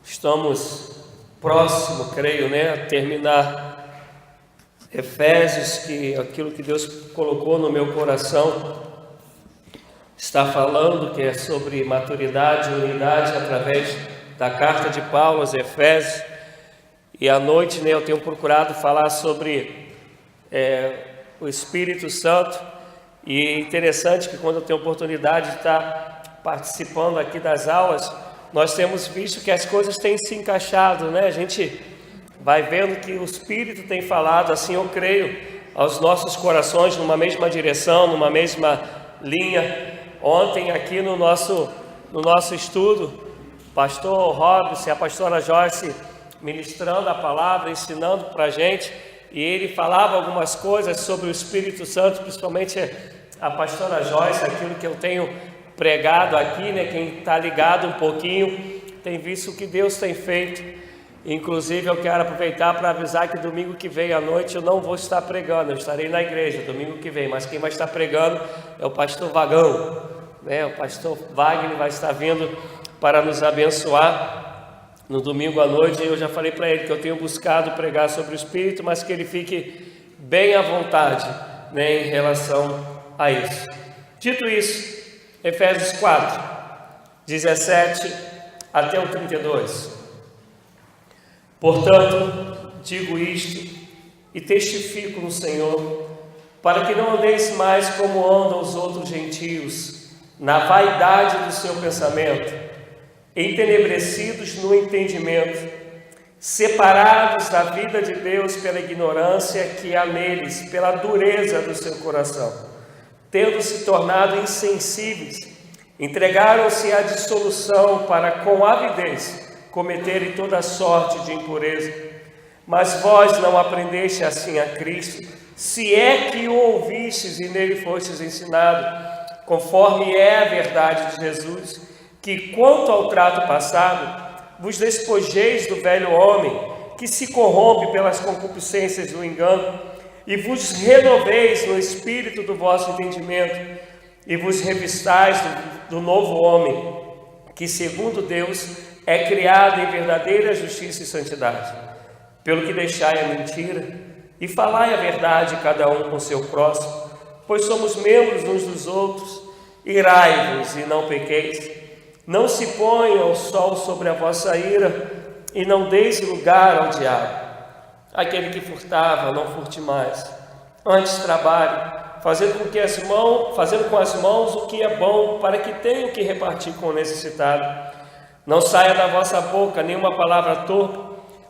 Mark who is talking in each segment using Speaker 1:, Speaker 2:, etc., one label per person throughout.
Speaker 1: Estamos próximo, creio, a terminar Efésios, que aquilo que Deus colocou no meu coração está falando, que é sobre maturidade e unidade através da carta de Paulo aos Efésios. E à noite, eu tenho procurado falar sobre o Espírito Santo. E é interessante que quando eu tenho oportunidade de estar participando aqui das aulas, nós temos visto que as coisas têm se encaixado, A gente vai vendo que o Espírito tem falado, assim eu creio, aos nossos corações numa mesma direção, numa mesma linha. Ontem aqui no nosso estudo, o pastor Robson e a pastora Joyce ministrando a palavra, ensinando para a gente, e ele falava algumas coisas sobre o Espírito Santo, principalmente a pastora Joyce, aquilo que eu tenho pregado aqui, quem está ligado um pouquinho, tem visto o que Deus tem feito. Inclusive eu quero aproveitar para avisar que domingo que vem à noite eu não vou estar pregando, eu estarei na igreja domingo que vem, mas quem vai estar pregando é o pastor Vagão, o pastor Wagner vai estar vindo para nos abençoar no domingo à noite. Eu já falei para ele que eu tenho buscado pregar sobre o Espírito, mas que ele fique bem à vontade, em relação a isso. Dito isso, Efésios 4, 17 até o 32. Portanto, digo isto e testifico no Senhor, para que não andeis mais como andam os outros gentios, na vaidade do seu pensamento, entenebrecidos no entendimento, separados da vida de Deus pela ignorância que há neles, pela dureza do seu coração. Tendo se tornado insensíveis, entregaram-se à dissolução para com avidez cometerem toda sorte de impureza. Mas vós não aprendeste assim a Cristo, se é que o ouvistes e nele fostes ensinado, conforme é a verdade de Jesus, que quanto ao trato passado, vos despojeis do velho homem, que se corrompe pelas concupiscências do engano, e vos renoveis no espírito do vosso entendimento, e vos revistais do novo homem, que segundo Deus é criado em verdadeira justiça e santidade. Pelo que deixai a mentira, e falai a verdade cada um com seu próximo, pois somos membros uns dos outros. Irai-vos e não pequeis, não se ponha o sol sobre a vossa ira, e não deis lugar ao diabo. Aquele que furtava, não furte mais, antes trabalhe, fazendo com as mãos o que é bom, para que tenha o que repartir com o necessitado. Não saia da vossa boca nenhuma palavra torpe,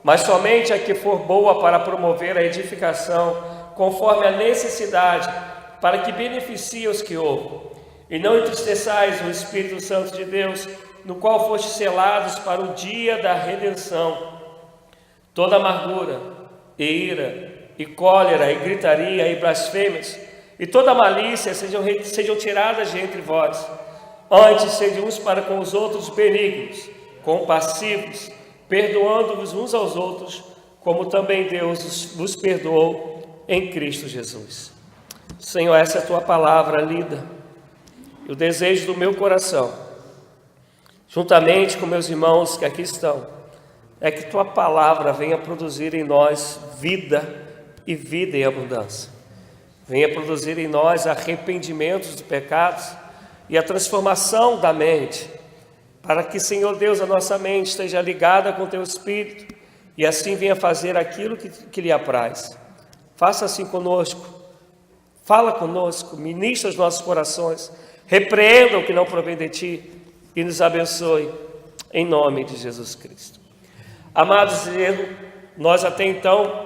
Speaker 1: mas somente a que for boa para promover a edificação, conforme a necessidade, para que beneficie os que ouvem. E não entristeçais o Espírito Santo de Deus, no qual fostes selados para o dia da redenção. Toda amargura, e ira, e cólera, e gritaria, e blasfêmias, e toda malícia sejam tiradas de entre vós. Antes, sede uns para com os outros benignos, compassivos, perdoando-vos uns aos outros, como também Deus vos perdoou em Cristo Jesus. Senhor, essa é a tua palavra lida, e o desejo do meu coração, juntamente com meus irmãos que aqui estão, é que tua palavra venha produzir em nós vida e vida em abundância. Venha produzir em nós arrependimentos dos pecados e a transformação da mente, para que, Senhor Deus, a nossa mente esteja ligada com o teu Espírito e assim venha fazer aquilo que lhe apraz. Faça assim conosco, fala conosco, ministra os nossos corações, repreenda o que não provém de ti e nos abençoe, em nome de Jesus Cristo. Amados, nós até então,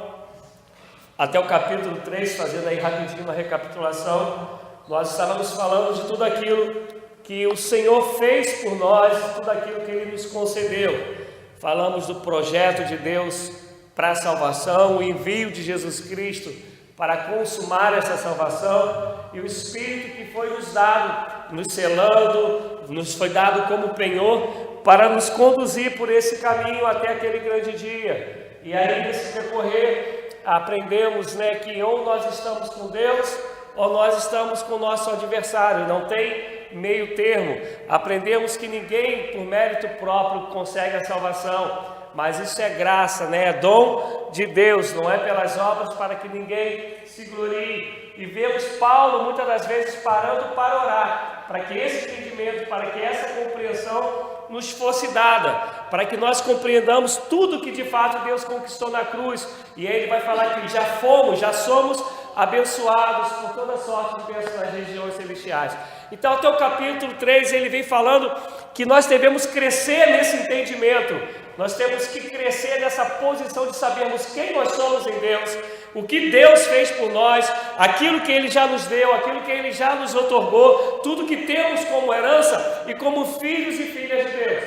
Speaker 1: até o capítulo 3, fazendo aí rapidinho uma recapitulação, nós estávamos falando de tudo aquilo que o Senhor fez por nós, tudo aquilo que Ele nos concedeu. Falamos do projeto de Deus para a salvação, o envio de Jesus Cristo para consumar essa salvação, e o Espírito que foi nos dado, nos selando, nos foi dado como penhor, para nos conduzir por esse caminho até aquele grande dia. E aí, nesse percorrer, aprendemos que ou nós estamos com Deus, ou nós estamos com o nosso adversário. Não tem meio termo. Aprendemos que ninguém, por mérito próprio, consegue a salvação. Mas isso é graça, né? É dom de Deus, não é pelas obras para que ninguém se glorie. E vemos Paulo muitas das vezes parando para orar, para que esse entendimento, para que essa compreensão nos fosse dada, para que nós compreendamos tudo que de fato Deus conquistou na cruz. E aí ele vai falar que já somos abençoados por toda sorte de bênçãos nas regiões celestiais. Então até o capítulo 3 ele vem falando que nós devemos crescer nesse entendimento. Nós temos que crescer nessa posição de sabermos quem nós somos em Deus, o que Deus fez por nós, aquilo que Ele já nos deu, aquilo que Ele já nos outorgou, tudo que temos como herança e como filhos e filhas de Deus.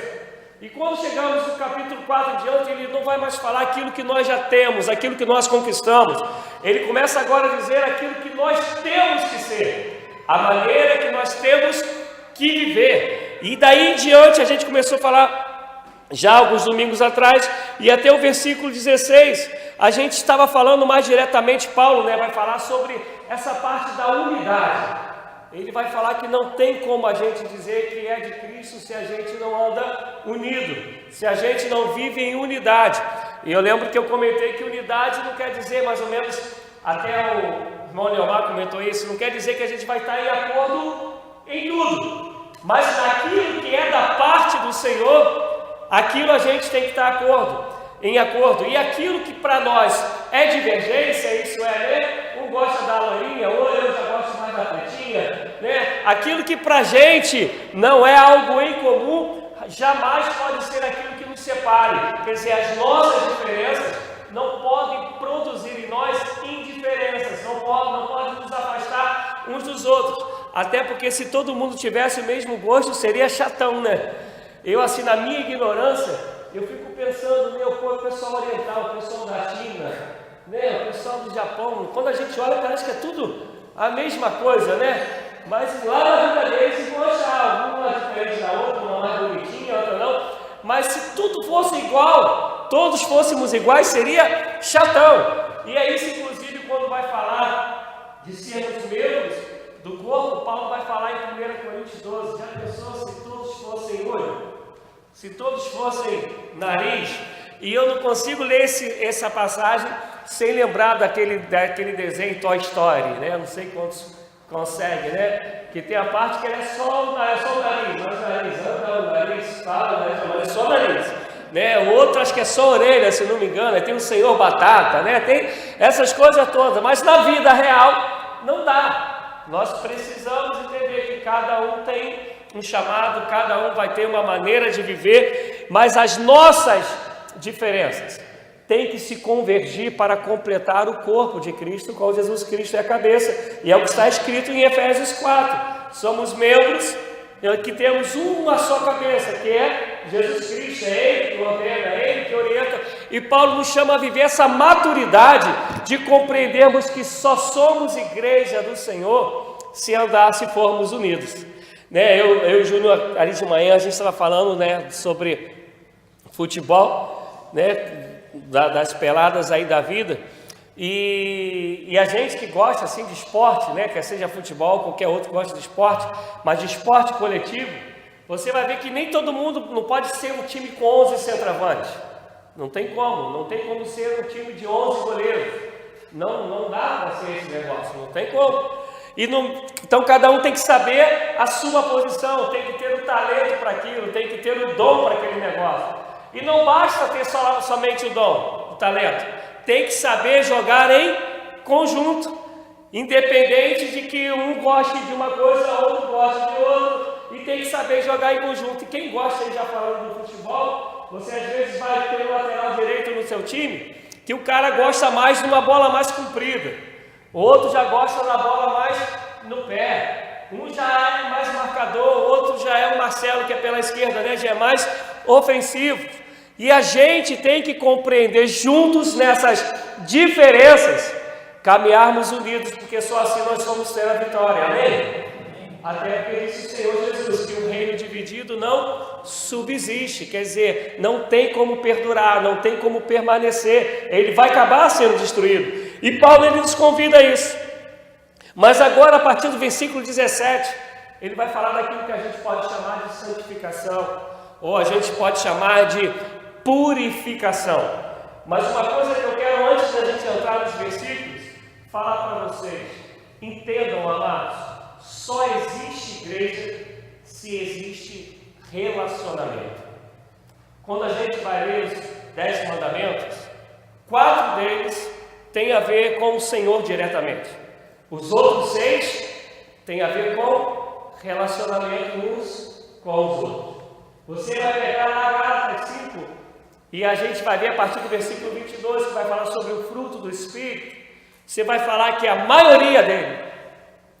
Speaker 1: E quando chegamos no capítulo 4 em diante, ele não vai mais falar aquilo que nós já temos, aquilo que nós conquistamos. Ele começa agora a dizer aquilo que nós temos que ser, a maneira que nós temos que viver. E daí em diante a gente começou a falar, já alguns domingos atrás, e até o versículo 16, a gente estava falando mais diretamente, Paulo, né, vai falar sobre essa parte da unidade. Ele vai falar que não tem como a gente dizer que é de Cristo se a gente não anda unido, se a gente não vive em unidade. E eu lembro que eu comentei que unidade não quer dizer mais ou menos, até o irmão Leomar comentou isso, não quer dizer que a gente vai estar em acordo em tudo, mas naquilo que é da parte do Senhor, aquilo a gente tem que estar em acordo. E aquilo que para nós é divergência, isso é, né? Um gosta da loirinha, ou eu já gosto mais da pretinha, né? Aquilo que para a gente não é algo em comum, jamais pode ser aquilo que nos separe. Quer dizer, as nossas diferenças não podem produzir em nós indiferenças, não podem nos afastar uns dos outros. Até porque se todo mundo tivesse o mesmo gosto, seria chatão, né? Eu, assim, na minha ignorância, eu fico pensando, né, o pessoal oriental, o pessoal da China, né, o pessoal do Japão, quando a gente olha, parece que é tudo a mesma coisa, né? Mas lá na vida deles vão achar uma diferente da outra, uma mais bonitinha, outra não. Mas se tudo fosse igual, todos fôssemos iguais, seria chatão. E é isso, inclusive, quando vai falar de sermos membros do corpo, Paulo vai falar em 1 Coríntios 12, já pensou se todos fossem olho? Se todos fossem nariz? E eu não consigo ler essa passagem sem lembrar daquele desenho Toy Story, né? Não sei quantos conseguem, né? Que tem a parte que é só o nariz, anda o nariz, fala, né? É só o nariz, né? O outro acho que é só a orelha, se não me engano, tem o Senhor Batata, né? Tem essas coisas todas, mas na vida real não dá. Nós precisamos entender que cada um tem um chamado, cada um vai ter uma maneira de viver, mas as nossas diferenças têm que se convergir para completar o corpo de Cristo, qual Jesus Cristo é a cabeça, e é o que está escrito em Efésios 4, somos membros que temos uma só cabeça, que é Jesus Cristo, é Ele que ordena, é Ele que orienta, e Paulo nos chama a viver essa maturidade de compreendermos que só somos igreja do Senhor se formos unidos. Né, eu e o Júnior, ali de manhã, a gente estava falando, né, sobre futebol, né, das peladas aí da vida, e a gente que gosta assim de esporte, né, quer seja futebol, qualquer outro que gosta de esporte, mas de esporte coletivo, você vai ver que nem todo mundo, não pode ser um time com 11 centroavantes, não tem como ser um time de 11 goleiros, não dá para ser esse negócio, não tem como. Então cada um tem que saber a sua posição, tem que ter o talento para aquilo, tem que ter o dom para aquele negócio. E não basta ter somente o dom, o talento, tem que saber jogar em conjunto, independente de que um goste de uma coisa, outro goste de outra, e tem que saber jogar em conjunto. E quem gosta, já falando do futebol, você às vezes vai ter um lateral direito no seu time, que o cara gosta mais de uma bola mais comprida. O outro já gosta da bola mais no pé. Um já é mais marcador, o outro já é o Marcelo, que é pela esquerda, né? Já é mais ofensivo. E a gente tem que compreender juntos nessas diferenças, caminharmos unidos, porque só assim nós vamos ter a vitória. Amém? Até porque disse o Senhor Jesus que o reino dividido não subsiste, quer dizer, não tem como perdurar, não tem como permanecer, ele vai acabar sendo destruído. E Paulo ele nos convida a isso. Mas agora, a partir do versículo 17, ele vai falar daquilo que a gente pode chamar de santificação, ou a gente pode chamar de purificação. Mas uma coisa que eu quero, antes da gente entrar nos versículos, falar para vocês: entendam, amados, só existe igreja se existe relacionamento. Quando a gente vai ler os 10 mandamentos, 4 deles têm a ver com o Senhor diretamente. Os outros 6 têm a ver com relacionamento uns com os outros. Você vai pegar lá Gálatas 5 e a gente vai ver a partir do versículo 22, que vai falar sobre o fruto do Espírito. Você vai falar que a maioria dele,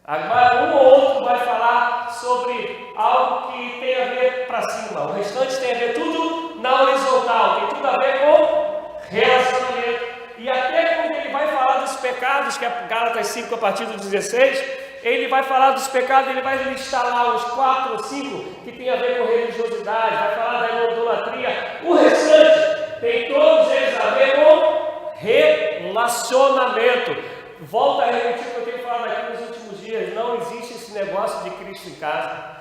Speaker 1: um ou outro vai falar sobre algo que tem a ver para cima. O restante tem a ver tudo na horizontal, tem tudo a ver com relacionamento. E até quando ele vai falar dos pecados, que é Gálatas 5 a partir do 16, ele vai falar dos pecados, ele vai listar lá os 4 ou 5 que tem a ver com religiosidade, vai falar da idolatria. O restante tem todos eles a ver com relacionamento. Volta a repetir o que eu tenho falado aqui nos últimos dias: não existe esse negócio de Cristo em casa.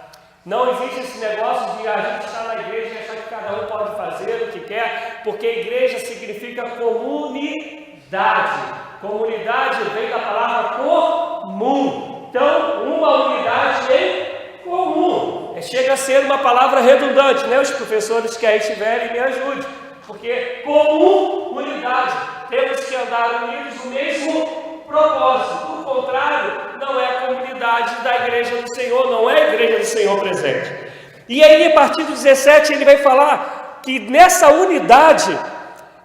Speaker 1: Não existe esse negócio de a gente estar na igreja e achar que cada um pode fazer o que quer, porque igreja significa comunidade. Comunidade vem da palavra comum. Então, uma unidade em comum. Chega a ser uma palavra redundante, né? Os professores que aí estiverem me ajudem, porque comunidade, temos que andar unidos no mesmo propósito. Por contrário, não é a comunidade da igreja do Senhor, não é a igreja do Senhor presente. E aí, a partir do 17, ele vai falar que nessa unidade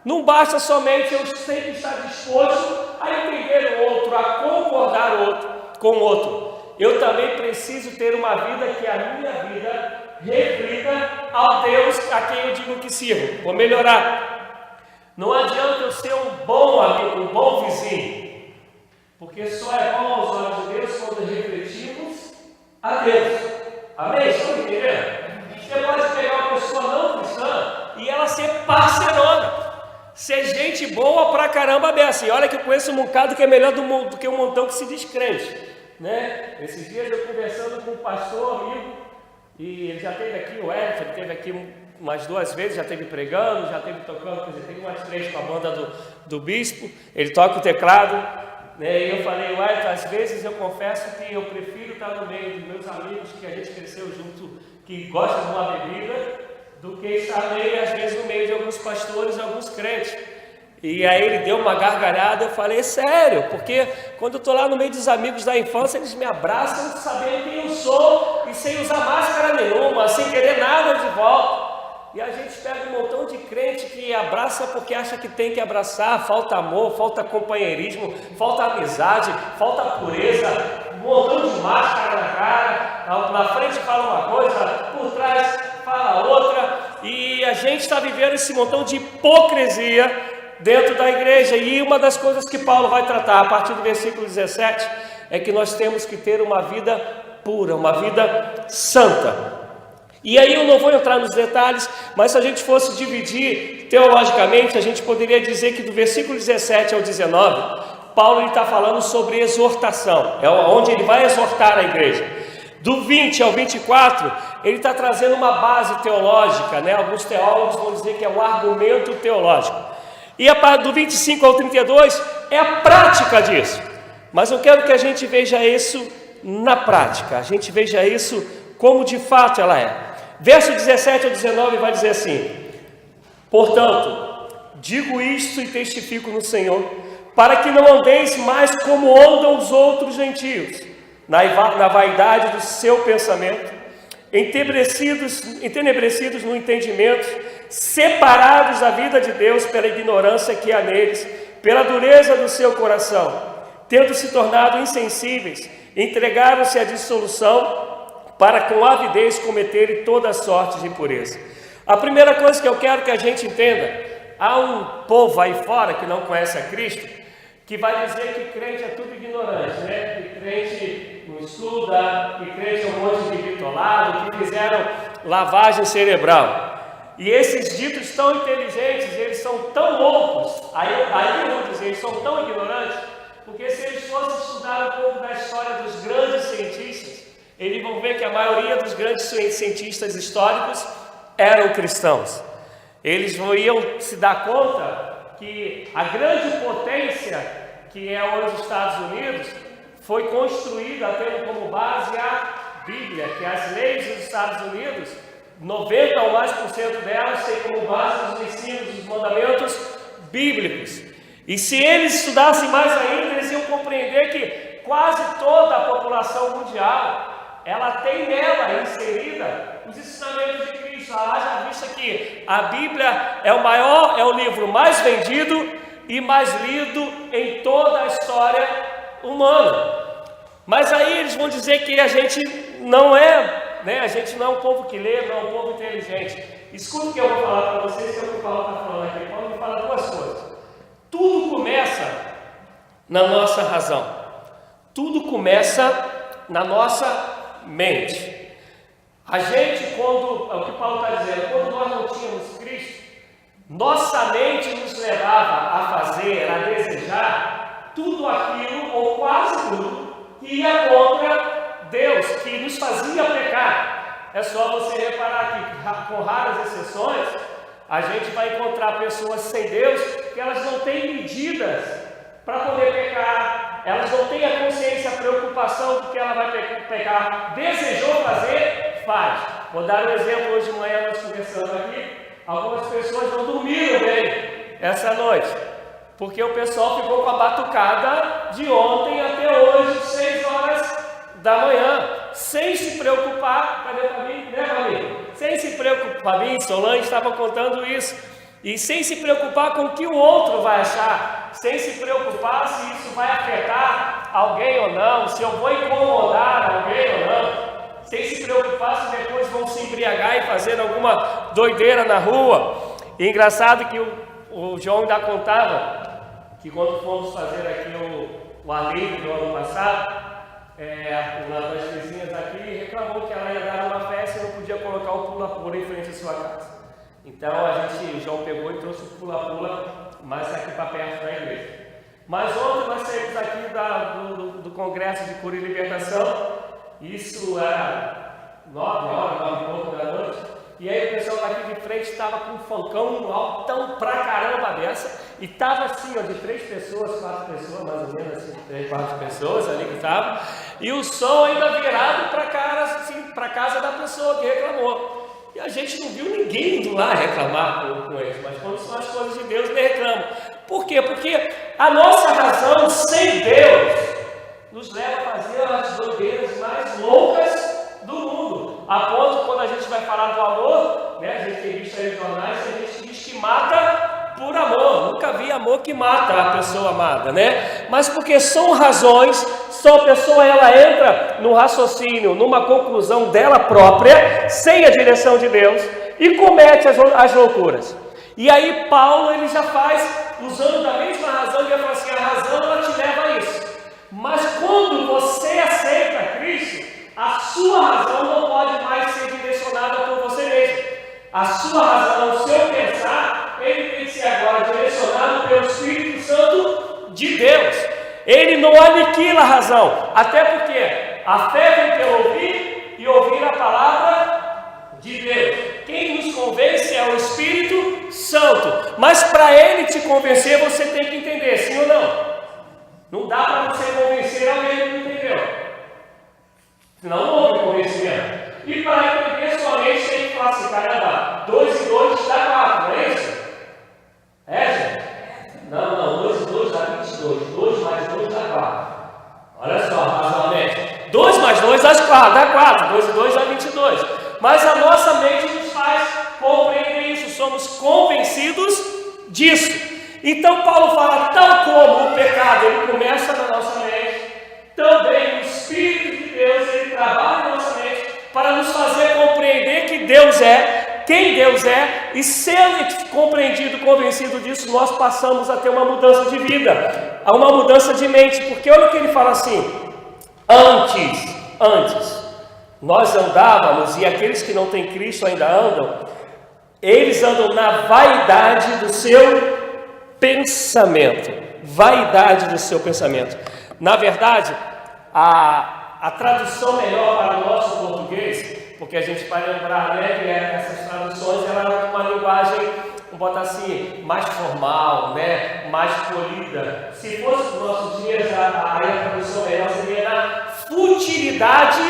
Speaker 1: não basta somente eu sempre estar disposto a entender o outro, a concordar com o outro. Eu também preciso ter uma vida que a minha vida reflita ao Deus a quem eu digo que sirvo. Vou melhorar. Não adianta eu ser um bom amigo, um bom vizinho, porque só é bom aos olhos de Deus quando refletimos a Deus. Amém? Estão entendendo? Você pode pegar uma pessoa não cristã e ela ser parcerona, ser gente boa pra caramba dessa. E olha que eu conheço um bocado que é melhor do que um montão que se diz crente, né? Esses dias eu conversando com um pastor amigo, e ele já esteve aqui, o Elton, ele esteve aqui umas 2 vezes, já esteve pregando, já esteve tocando, quer dizer, tem umas 3 com a banda do bispo, ele toca o teclado, né? E eu falei: Elton, às vezes eu confesso que eu prefiro estar no meio dos meus amigos que a gente cresceu junto, que gostam de uma bebida, do que estar meio, às vezes, no meio de alguns pastores e alguns crentes. E aí ele deu uma gargalhada. Eu falei: sério, porque quando eu estou lá no meio dos amigos da infância, eles me abraçam sabendo quem eu sou e sem usar máscara nenhuma, sem querer nada de volta. E a gente pega um montão de crente que abraça porque acha que tem que abraçar. Falta amor, falta companheirismo, falta amizade, falta pureza, um montão de máscara na cara, na frente fala uma coisa, por trás fala outra, e a gente está vivendo esse montão de hipocrisia dentro da igreja. E uma das coisas que Paulo vai tratar a partir do versículo 17 é que nós temos que ter uma vida pura, uma vida santa. E aí eu não vou entrar nos detalhes, mas se a gente fosse dividir teologicamente, a gente poderia dizer que do versículo 17 ao 19, Paulo está falando sobre exortação, é onde ele vai exortar a igreja. Do 20 ao 24, ele está trazendo uma base teológica, né? Alguns teólogos vão dizer que é um argumento teológico. E do 25 ao 32 é a prática disso. Mas eu quero que a gente veja isso na prática, a gente veja isso como de fato ela é. Verso 17 ao 19 vai dizer assim: portanto, digo isto e testifico no Senhor, para que não andeis mais como andam os outros gentios, na vaidade do seu pensamento, entenebrecidos no entendimento, separados da vida de Deus pela ignorância que há neles, pela dureza do seu coração, tendo se tornado insensíveis, entregaram-se à dissolução, para com avidez cometerem toda sorte de impureza. A primeira coisa que eu quero que a gente entenda: há um povo aí fora que não conhece a Cristo, que vai dizer que crente é tudo ignorante, né? Que crente não estuda, que crente é um monte de bitolado, que fizeram lavagem cerebral. E esses ditos tão inteligentes, eles são tão loucos, aí eu vou dizer, eles são tão ignorantes, porque se eles fossem estudar um pouco da história dos grandes cientistas, eles vão ver que a maioria dos grandes cientistas históricos eram cristãos. Eles iam se dar conta que a grande potência que é hoje os Estados Unidos foi construída tendo como base a Bíblia, que as leis dos Estados Unidos, 90 ou mais por cento delas têm como base os ensinos, os mandamentos bíblicos. E se eles estudassem mais ainda, eles iam compreender que quase toda a população mundial, ela tem nela inserida os ensinamentos de Cristo. Haja vista que a Bíblia é o livro mais vendido e mais lido em toda a história humana. Mas aí eles vão dizer que a gente não é, né? A gente não é um povo que lê, não é um povo inteligente. Escuta o que eu vou falar para vocês, que é o que o Paulo está falando aqui. Paulo me fala duas coisas. Tudo começa na nossa razão. Tudo começa na nossa mente. A gente, quando, é o que Paulo está dizendo, quando nós não tínhamos Cristo, nossa mente nos levava a fazer, a desejar tudo aquilo, ou quase tudo, que ia contra Deus, que nos fazia pecar. É só você reparar que, com raras exceções, a gente vai encontrar pessoas sem Deus que elas não têm medidas para poder pecar, elas não têm a consciência, a preocupação do que ela vai pecar. Desejou fazer, faz. Vou dar um exemplo. Hoje de manhã nós conversando aqui, algumas pessoas não dormiram bem essa noite, porque o pessoal ficou com a batucada de ontem até hoje, 6 horas da manhã, sem se preocupar. Cadê para mim? Né, Fabi? Sem se preocupar, Fabi, Solange estava contando isso, e sem se preocupar com o que o outro vai achar, sem se preocupar se isso vai afetar alguém ou não, se eu vou incomodar alguém ou não, sem se preocupar se depois vão se embriagar e fazer alguma doideira na rua. E engraçado que o João ainda contava que quando fomos fazer aqui o alívio do ano passado, uma das vizinhas aqui reclamou que ela ia dar uma festa e não podia colocar o pula-pula em frente à sua casa. Então o João pegou e trouxe o pula-pula mais aqui para perto da igreja. Mas ontem nós saímos aqui do Congresso de Cura e Libertação, isso era 9 horas, 9 e pouco da noite, e aí o pessoal daqui de frente estava com um funkão altão pra caramba dessa, e estava assim, ó, de 3 pessoas, 4 pessoas, mais ou menos assim, 3, 4 pessoas ali que estavam, e o som ainda virado para casa da pessoa que reclamou. E a gente não viu ninguém indo lá reclamar com eles, mas quando são as coisas de Deus, eles reclamam. Por quê? Porque a nossa razão sem Deus nos leva a fazer as doideiras mais loucas do mundo. A ponto, quando a gente vai falar do amor, né, a gente tem visto aí nos jornais, a gente diz que mata por amor. Nunca vi amor que mata a pessoa amada, né? Mas porque são razões, só a pessoa ela entra no raciocínio, numa conclusão dela própria, sem a direção de Deus, e comete as loucuras. E aí Paulo ele já faz, usando da mesma razão, ele vai falar assim, a razão ela te leva a isso. Mas quando você aceita Cristo, a sua razão não pode mais ser direcionada por você mesmo. A sua razão, o seu pensar, ele tem que ser agora direcionado pelo Espírito Santo de Deus. Ele não aniquila a razão, até porque a fé vem pelo ouvir e ouvir a palavra de Deus. Quem nos convence é o Espírito Santo. Mas para ele te convencer, você tem que entender, sim ou não? Não dá para você convencer alguém que não entendeu. Senão não houve convencimento. E para entender somente tem que falar assim, caramba, 2 e 2 dá 4, não é isso? É, gente? Não, 2 e 2 dá 22. 2 mais 2 dá 4. Olha só, razoavelmente. 2 mais 2 dá 4, dá 4. 2 e 2 dá 22. Mas a nossa mente nos faz compreender isso. Somos convencidos disso. Então Paulo fala, tal como o pecado ele começa na nossa mente, também o Espírito de Deus ele trabalha na nossa mente para nos fazer compreender que Deus é, quem Deus é, e sendo compreendido, convencido disso, nós passamos a ter uma mudança de vida, a uma mudança de mente, porque olha o que ele fala assim, antes, nós andávamos, e aqueles que não têm Cristo ainda andam, eles andam na vaidade do seu vaidade do seu pensamento. Na verdade, a A tradução melhor para o nosso português, porque a gente vai lembrar, né, que essas traduções elas eram uma linguagem, vamos botar assim, mais formal, né, mais polida. Se fosse nos nossos dias, a tradução melhor seria na futilidade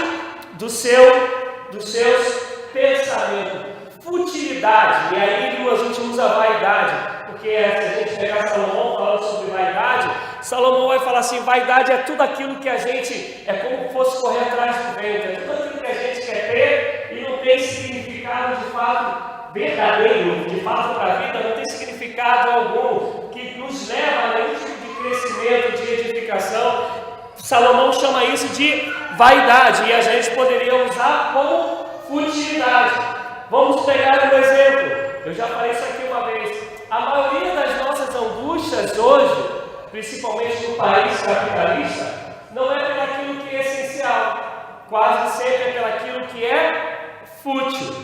Speaker 1: dos seus pensamentos. Futilidade, e aí a gente usa vaidade, porque se a gente pegar Salomão falando sobre vaidade, Salomão vai falar assim: vaidade é tudo aquilo que a gente, é como fosse correr atrás do vento, é tudo aquilo que a gente quer ter e não tem significado de fato verdadeiro, de fato para a vida, não tem significado algum, que nos leva a nenhum tipo de crescimento, de edificação. Salomão chama isso de vaidade, e a gente poderia usar como futilidade. Vamos pegar um exemplo, eu já falei isso aqui uma vez. A maioria das nossas angústias hoje, principalmente no país capitalista, não é pelo aquilo que é essencial, quase sempre é pelo aquilo que é fútil.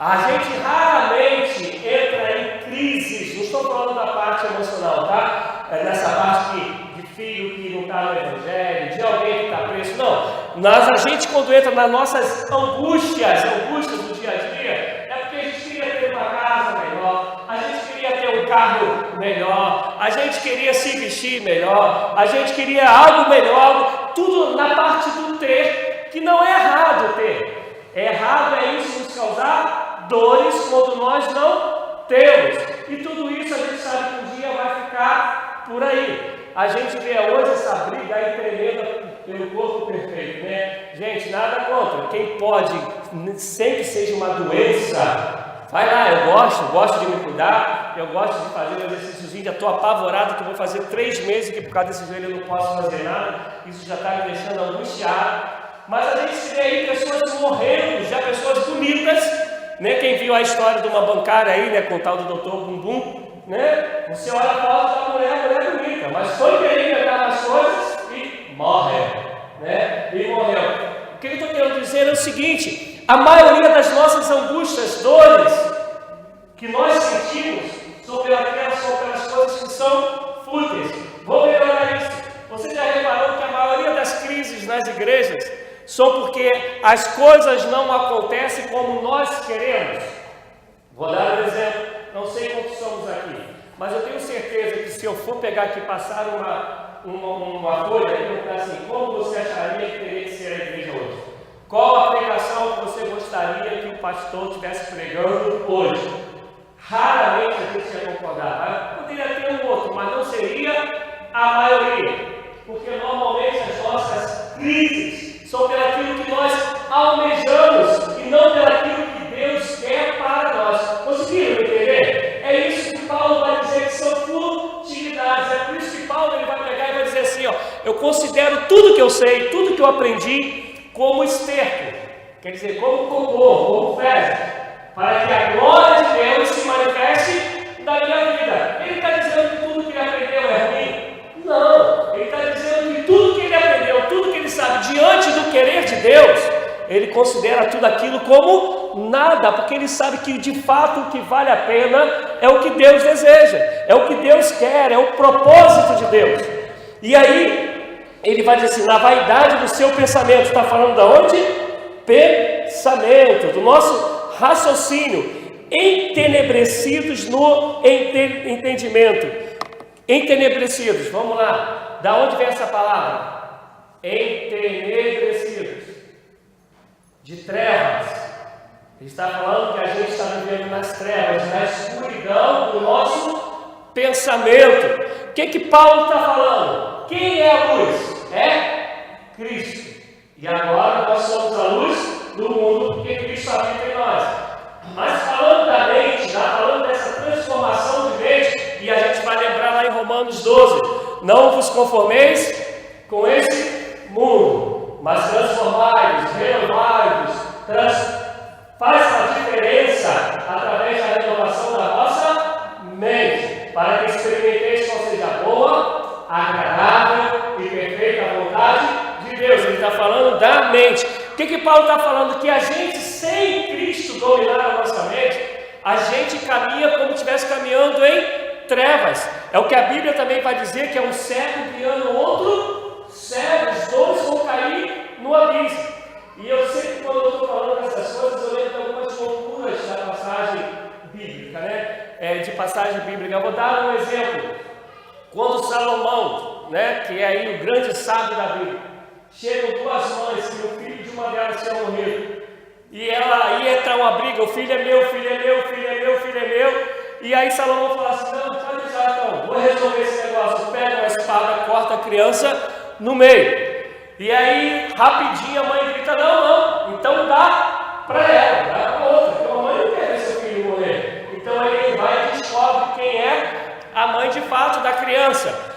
Speaker 1: A gente raramente entra em crises, não estou falando da parte emocional, tá? Nessa parte de filho que não está no evangelho, de alguém que está preso, não. Mas a gente, quando entra nas nossas angústias do dia a dia, é porque a gente queria ter uma casa melhor, a gente queria ter um carro melhor, a gente queria se vestir melhor, a gente queria algo melhor, tudo na parte do ter, que não é errado ter. Errado é isso nos causar dores quando nós não temos. E tudo isso a gente sabe que um dia vai ficar por aí. A gente vê hoje essa briga aí tremenda pelo corpo perfeito, né? Gente, nada contra. Quem pode, sempre seja uma doença, vai lá, eu gosto de me cuidar, eu gosto de fazer um exercíciozinho, já estou apavorado que eu vou fazer 3 meses que por causa desse joelho eu não posso fazer nada, isso já está me deixando angustiado. Mas a gente vê aí pessoas morrendo, já pessoas bonitas, né? Quem viu a história de uma bancária aí, né, com o tal do Dr. Bumbum, né? Você olha a foto da mulher bonita, mas foi querer inventar nas coisas e morre, né? E morreu. O que eu estou querendo dizer é o seguinte: a maioria das nossas angústias, dores que nós sentimos são pelas coisas que são fúteis. Vou melhorar isso. Você já reparou que a maioria das crises nas igrejas são porque as coisas não acontecem como nós queremos? Vou dar um exemplo. Não sei quantos somos aqui, mas eu tenho certeza que se eu for pegar aqui, passar uma folha e perguntar assim: como você acharia que teria que ser a igreja hoje? Qual a pregação que você gostaria que o pastor estivesse pregando hoje? Raramente a gente ia concordar. Poderia ter um outro, mas não seria a maioria, porque normalmente as nossas crises são pelaquilo que nós almejamos e não pelaquilo que Deus quer para nós. Conseguiram entender? É isso que Paulo vai dizer que são futilidades. É por isso que Paulo ele vai pegar e vai dizer assim: ó, eu considero tudo que eu sei, tudo que eu aprendi como esterco, quer dizer, como cocô, como fezes, para que a glória de Deus se manifeste na minha vida. Ele está dizendo que tudo que ele aprendeu é ruim? Não, ele está dizendo que tudo que ele aprendeu, tudo que ele sabe diante do querer de Deus, ele considera tudo aquilo como nada, porque ele sabe que de fato o que vale a pena é o que Deus deseja, é o que Deus quer, é o propósito de Deus. E aí ele vai dizer assim: na vaidade do seu pensamento. Está falando de onde? Pensamento, do nosso raciocínio, entenebrecidos no entendimento. Entenebrecidos, vamos lá, da onde vem essa palavra? Entenebrecidos, de trevas. Ele está falando que a gente está vivendo nas trevas, na escuridão do nosso pensamento. O que Paulo está falando? Quem é a luz? É Cristo. E agora nós somos a luz do mundo, porque Cristo habita em nós. Mas falando da mente, falando dessa transformação de mente, e a gente vai lembrar lá em Romanos 12: não vos conformeis com esse mundo, mas transformai-vos, renovai-vos, faz a diferença através da renovação da vossa mente, para que experimenteis qual seja a boa, agradável e perfeita vontade de Deus. Ele está falando da mente. O que Paulo está falando? Que a gente, sem Cristo dominar a nossa mente, a gente caminha como se estivesse caminhando em trevas. É o que a Bíblia também vai dizer, que é um cego guiando outro cego. Os dois vão cair no abismo. E eu sempre, quando eu estou falando dessas coisas, eu lembro de algumas loucuras da passagem bíblica, né? De passagem bíblica. Eu vou dar um exemplo. Quando Salomão, né, que é aí o grande sábio da Bíblia, chegam duas mães que o filho de uma delas tinha morrido. E ela ia entrar uma briga, o filho é meu, filho é meu, filho é meu, filho é meu. E aí Salomão fala assim, não, pode deixar então, vou resolver esse negócio. Pega uma espada, corta a criança no meio. E aí, rapidinho, a mãe grita, não, então dá para ela, dá para outra, porque a mãe não quer ver seu filho morrer. Então ele vai e descobre quem é a mãe de fato da criança.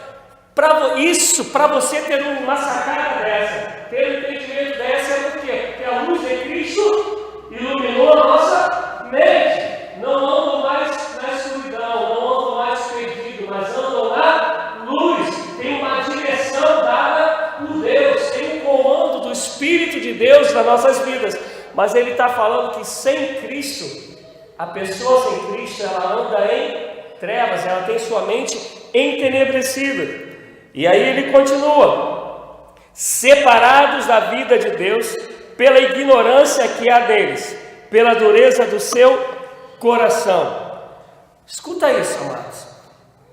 Speaker 1: Para você ter uma sacada dessa, ter um entendimento dessa, é por quê? Porque a luz de Cristo iluminou a nossa mente. Não andam mais na escuridão, não andam mais perdidos, mas andam na luz. Tem uma direção dada por Deus, tem um comando do Espírito de Deus nas nossas vidas. Mas ele está falando que sem Cristo, a pessoa sem Cristo, ela anda em trevas, ela tem sua mente entenebrecida. E aí ele continua, separados da vida de Deus, pela ignorância que há deles, pela dureza do seu coração. Escuta isso, amados.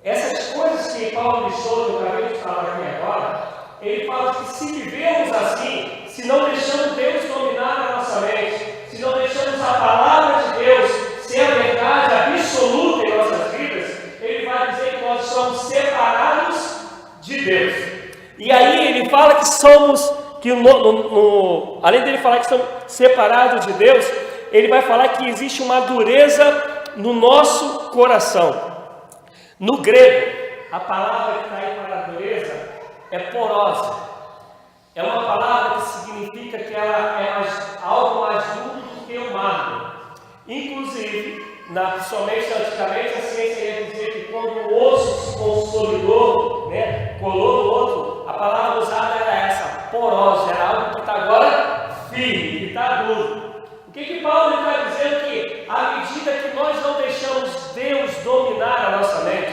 Speaker 1: Essas coisas que Paulo listou, que eu acabei de falar aqui agora, ele fala que se vivemos assim, se não deixamos Deus dominar a nossa mente, se não deixamos a palavra de Deus ser a verdade absoluta em nossas vidas, ele vai dizer que nós somos separados de Deus. E aí ele fala que somos, além dele falar que estamos separados de Deus, ele vai falar que existe uma dureza no nosso coração. No grego, a palavra que está aí para a dureza é porosa. É uma palavra que significa que ela é algo mais duro do que o mármore. Inclusive, somente antigamente, a ciência ia dizer que quando o osso se consolidou, né, colou no outro, a palavra usada era essa, porosa, era algo que está agora firme, que está duro. O que Paulo está dizendo? Que à medida que nós não deixamos Deus dominar a nossa mente,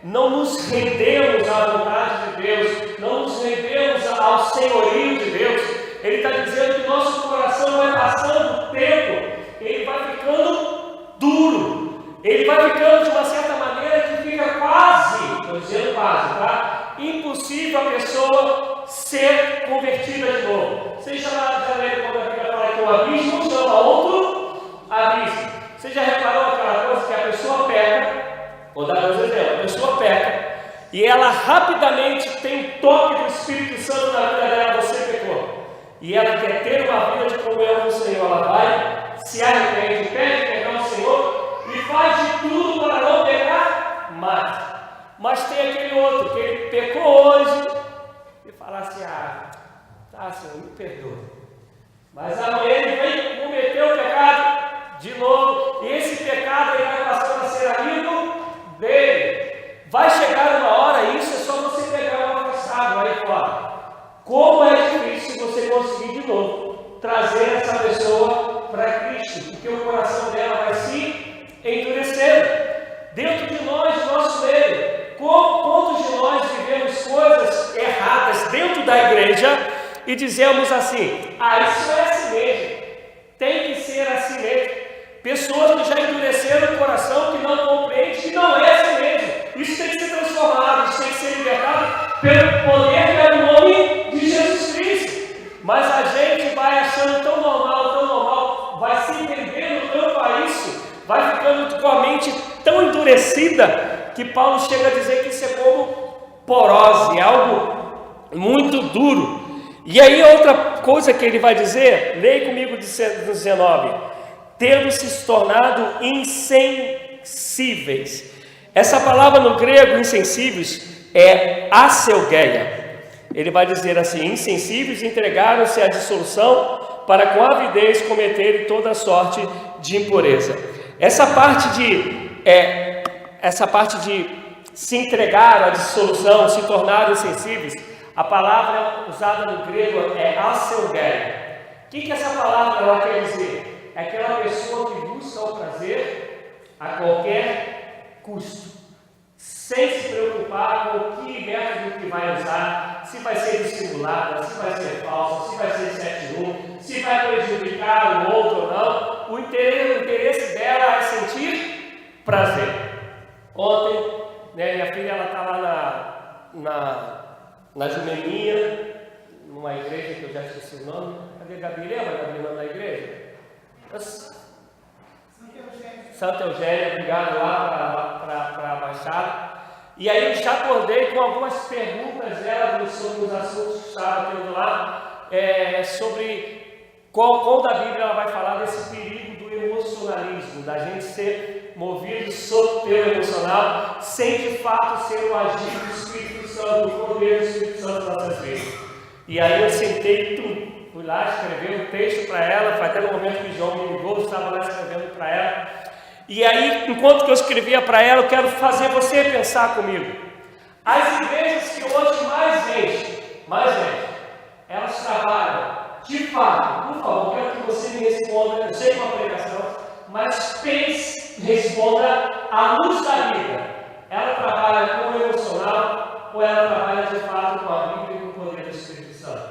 Speaker 1: não nos rendemos à vontade de Deus, não nos rendemos ao senhorio de Deus, ele está dizendo que nosso coração vai passando o tempo, ele vai ficando duro, ele vai ficando de uma certa maneira que fica quase, estou dizendo quase, tá? Impossível a pessoa ser convertida de novo. Vocês já leram quando a Bíblia fala que o abismo chama outro abismo? Você já reparou aquela coisa que a pessoa peca? Vou dar dois exemplos. A pessoa peca e ela rapidamente tem toque do Espírito Santo na vida dela, você pecou. E ela quer ter uma vida de comunhão com o Senhor. Ela vai, se arrepende, pede perdão ao Senhor e faz de tudo para não pecar mais. Mas tem aquele outro que ele pecou hoje e fala assim, tá, Senhor, me perdoa. Mas amanhã ele vem cometer o pecado de novo, e esse pecado ele vai passando a ser amigo dele. Vai chegar uma hora, isso é só você pegar um afastado aí fora. Como é difícil você conseguir de novo trazer essa pessoa para Cristo, porque o coração dela vai se endurecendo. Dentro de nós, nosso meio, quantos de nós vivemos coisas erradas dentro da igreja e dizemos assim, isso é assim mesmo, tem que ser assim mesmo. Pessoas que já endureceram o coração, que não compreendem que não é assim mesmo. Isso tem que ser transformado, isso tem que ser libertado pelo poder que é o nome de Jesus Cristo. Mas a gente vai achando tão normal, vai se entendendo tanto a isso, vai ficando com a mente tão endurecida, que Paulo chega a dizer que isso é como porose, é algo muito duro. E aí outra coisa que ele vai dizer, leia comigo de 19, tendo se tornado insensíveis. Essa palavra no grego, insensíveis, é aselgeia. Ele vai dizer assim, insensíveis entregaram-se à dissolução para com avidez cometerem toda sorte de impureza. Essa parte de se entregar à dissolução, se tornar insensíveis, a palavra usada no grego é aselgeia. O que essa palavra ela quer dizer? É aquela pessoa que busca o prazer a qualquer custo, sem se preocupar com que método que vai usar, se vai ser dissimulada, se vai ser falsa, se vai ser 7-1, se vai prejudicar o outro ou não. O interesse dela é sentir prazer. Ontem, né, minha filha estava na Jumeninha, numa igreja que eu já esqueci o nome. Cadê a Gabi? Lembra, Gabi, o nome da igreja? Santa Eugênia, obrigado lá para a Baixada. E aí eu já acordei com algumas perguntas dela sobre os assuntos que estava tendo lá, sobre qual da Bíblia ela vai falar desse perigo do emocionalismo, da gente ser movido pelo emocional, sem de fato ser o agir do Espírito Santo, o poder do Espírito Santo nas nossas vidas. E aí eu sentei, fui lá escrever um texto para ela, foi até no momento que o João me ligou, eu estava lá escrevendo para ela. E aí, enquanto que eu escrevia para ela, eu quero fazer você pensar comigo. As igrejas que hoje mais gente, elas trabalham, de fato, por favor, quero que você me responda, eu sei que é uma pregação, mas pense, responda à luz da Bíblia. Ela trabalha com o emocional ou ela trabalha de fato com a Bíblia e com o poder do Espírito Santo?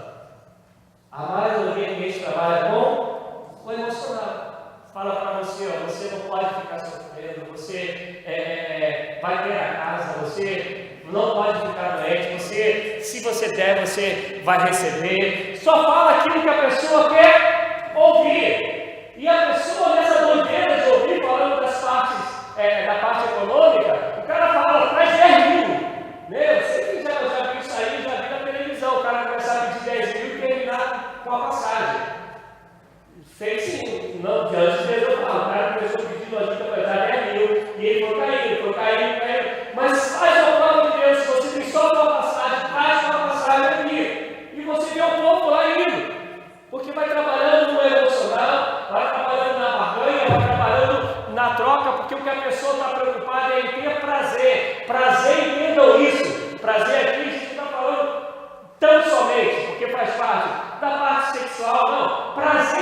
Speaker 1: A maioria que a gente trabalha com o emocional. Fala para você, ó, você não pode ficar sofrendo, você vai ter a casa, você não pode ficar doente, você, se você der, você vai receber. Só fala aquilo que a pessoa quer ouvir. E a pessoa, nessa doideira de ouvir, falando das partes, da parte econômica, o cara fala, traz 10 mil. Né? Você que já viu isso aí, já viu na televisão, o cara começar a pedir 10 mil e terminar com a passagem. Fez sim, não, diante de Deus eu falo, o cara começou pedindo ajuda para dar 10 mil, e ele foi caindo, mas faz a prova de Deus, se você tem só uma passagem, traz uma passagem aqui, e você vê o povo lá indo, porque vai trabalhando no emocional, vai trabalhando na barganha, vai trabalhando na troca, porque o que a pessoa está preocupada é em ter prazer, entendam isso, prazer aqui, a gente está falando tão somente, porque faz parte da parte sexual, não, prazer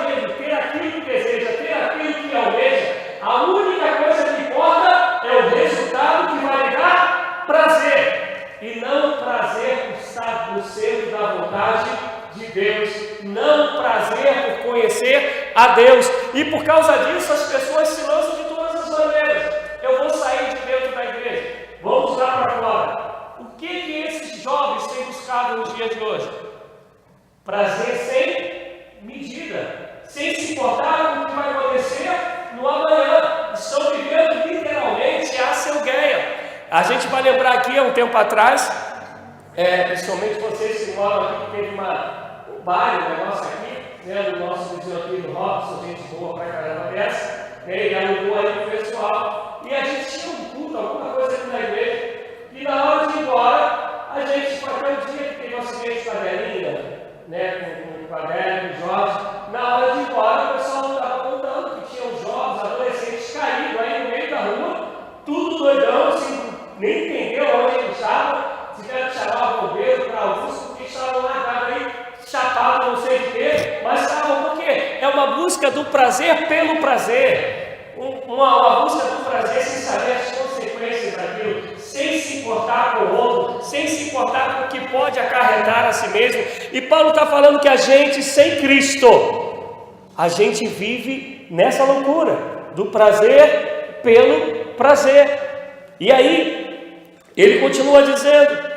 Speaker 1: mesmo, ter aquilo que deseja, ter aquilo que almeja, a única coisa que importa é o resultado que vai lhe dar prazer, e não prazer por estar no centro da vontade de Deus, não prazer por conhecer a Deus, e por causa disso as pessoas se lançam de todas as maneiras. Eu vou sair de dentro da igreja, vamos lá para fora. O que esses jovens têm buscado nos dias de hoje? Prazer sem medida, sem se importar com o que vai acontecer no amanhã. Estão vivendo literalmente a seu ganha. A gente vai lembrar aqui, há um tempo atrás, principalmente vocês que moram aqui, que teve um baile, um negócio aqui, né, do nosso vizinho aqui do Robson, gente boa pra caramba dessa, né, ele alugou aí pro pessoal, e a gente tinha um culto, alguma coisa aqui na igreja, e na hora de ir embora, a gente, foi até um dia que teve um acidente com a velhinha, né, com a Adélia, com o Jorge, na hora de ir embora, o pessoal estava contando que tinham jovens, adolescentes caídos aí no meio da rua, tudo doidão, assim, nem entendeu onde eles estavam, tiveram que chamar o bombeiro para alguns, porque estavam largados aí, chapados, não sei de quê, mas estavam por quê? É uma busca do prazer pelo prazer, uma busca do prazer sem saber as consequências daquilo, sem se importar com o outro, sem se importar com o que pode acarretar a si mesmo. E Paulo está falando que a gente, sem Cristo, a gente vive nessa loucura do prazer pelo prazer. E aí, ele continua dizendo,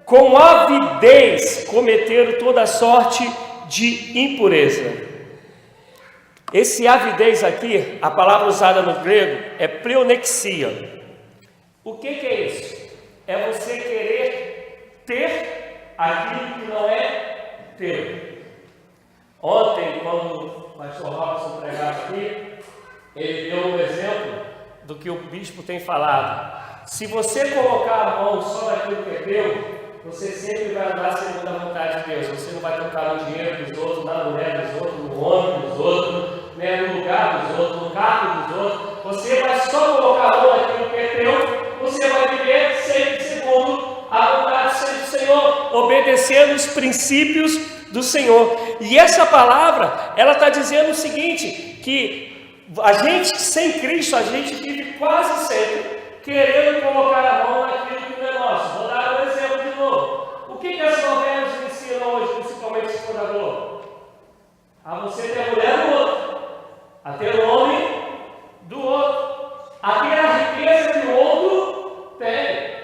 Speaker 1: com avidez cometeram toda sorte de impureza. Esse avidez aqui, a palavra usada no grego é pleonexia. O que é isso? É você querer ter aquilo que não é teu. Ontem, quando o pastor Robson pregava aqui, ele deu um exemplo do que o bispo tem falado. Se você colocar a mão só naquilo que é teu, você sempre vai andar segundo a vontade de Deus. Você não vai tocar no dinheiro dos outros, na mulher dos outros, no homem dos outros, né, no lugar dos outros, no carro dos outros. Você vai só colocar a mão naquilo que é teu. Você vai viver sempre segundo a vontade do Senhor, obedecendo os princípios do Senhor. E essa palavra, ela está dizendo o seguinte, que a gente sem Cristo, a gente vive quase sempre querendo colocar a mão naquilo que não é nosso. Vou dar um exemplo de novo. O que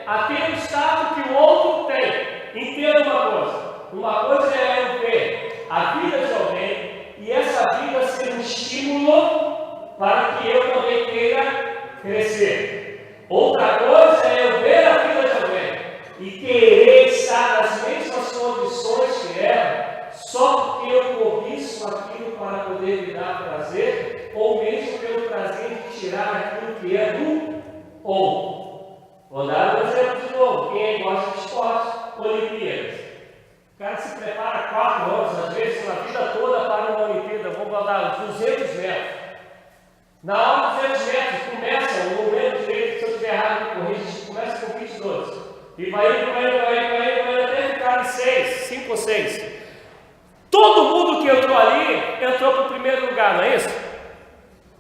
Speaker 1: a ter o status que o outro tem. Entenda uma coisa é eu ver a vida de alguém e essa vida ser um estímulo para que eu também queira crescer. Outra coisa é eu ver a vida de alguém e querer estar nas mesmas condições que ela, só porque eu corriço aquilo para poder me dar prazer, ou mesmo pelo prazer de tirar aquilo que é do outro. Vou dar um exemplo de novo. Quem gosta de esporte, Olimpíadas. O cara se prepara 4 anos, às vezes na vida toda para uma Olimpíada. Vou dar 200 metros. Na hora dos 200 metros, começa, não lembro direito, se eu estiver errado, me corrija, começa com 22. E vai indo, até ficar em 6, 5 ou 6. Todo mundo que entrou ali, entrou para o primeiro lugar, não é isso?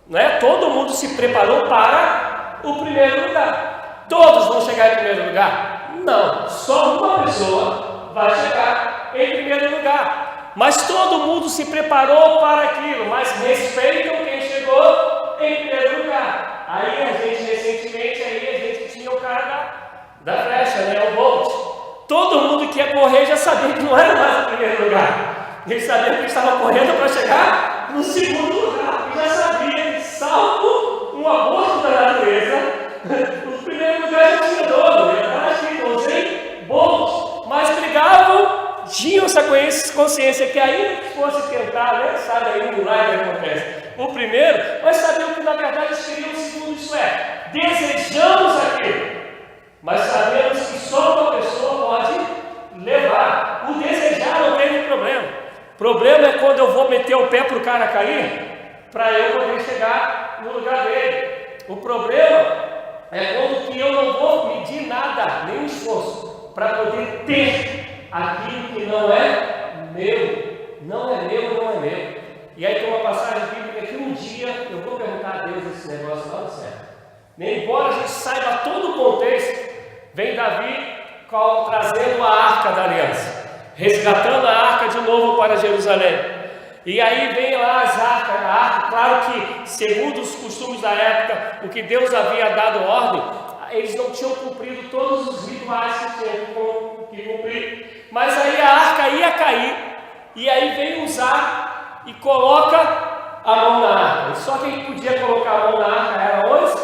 Speaker 1: Não é? Todo mundo se preparou para o primeiro lugar. Todos vão chegar em primeiro lugar? Não, só uma pessoa vai chegar em primeiro lugar. Mas todo mundo se preparou para aquilo, mas respeitam quem chegou em primeiro lugar. Aí a gente, recentemente, a gente tinha o cara da flecha, né? O Bolt. Todo mundo que ia correr já sabia que não era mais o primeiro lugar. Ele sabia que estava correndo para chegar no segundo lugar. E já sabia que, salvo um aborto da natureza, o primeiro lugar já tinha dono. Ele estava escrito sem Bolt. Mas brigavam, tinham essa consciência que ainda que fosse tentar, né? Sabe aí no milagre que acontece. O primeiro, mas sabiam que na verdade eles queriam o segundo, isso é, desejamos aquilo. Mas sabemos que só uma pessoa pode levar. O desejar não tem problema. O problema é quando eu vou meter o pé para o cara cair, para eu poder chegar no lugar dele. O problema é quando que eu não vou medir nada, nenhum esforço, para poder ter aquilo que não é meu. Não é meu, não é meu. E aí tem uma passagem bíblica que um dia eu vou perguntar a Deus esse negócio lá no céu. Nem embora a gente saiba todo o contexto, vem Davi trazendo a arca da aliança, resgatando a arca de novo para Jerusalém. E aí vem lá a arca, claro que segundo os costumes da época, o que Deus havia dado ordem, eles não tinham cumprido todos os rituais que tinham que cumprir. Mas aí a arca ia cair, e aí vem Uzá e coloca a mão na arca. Só quem podia colocar a mão na arca eram os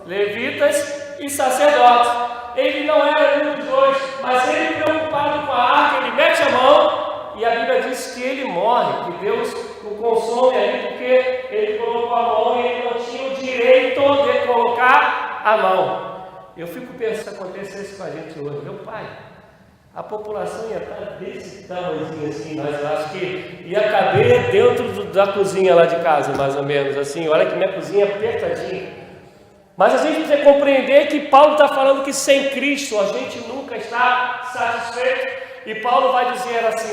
Speaker 1: levitas e sacerdotes. Ele não era nenhum dos dois, mas ele preocupado com a arca, ele mete a mão e a Bíblia diz que ele morre, que Deus o consome ali porque ele colocou a mão e ele não tinha o direito de colocar a mão. Eu fico pensando se acontecesse com a gente hoje, meu pai, a população ia estar desse tamanhozinho assim, mas eu acho que ia caber dentro da cozinha lá de casa, mais ou menos assim. Olha que minha cozinha é apertadinha. Mas a gente precisa compreender que Paulo está falando que sem Cristo a gente nunca está satisfeito. E Paulo vai dizer assim,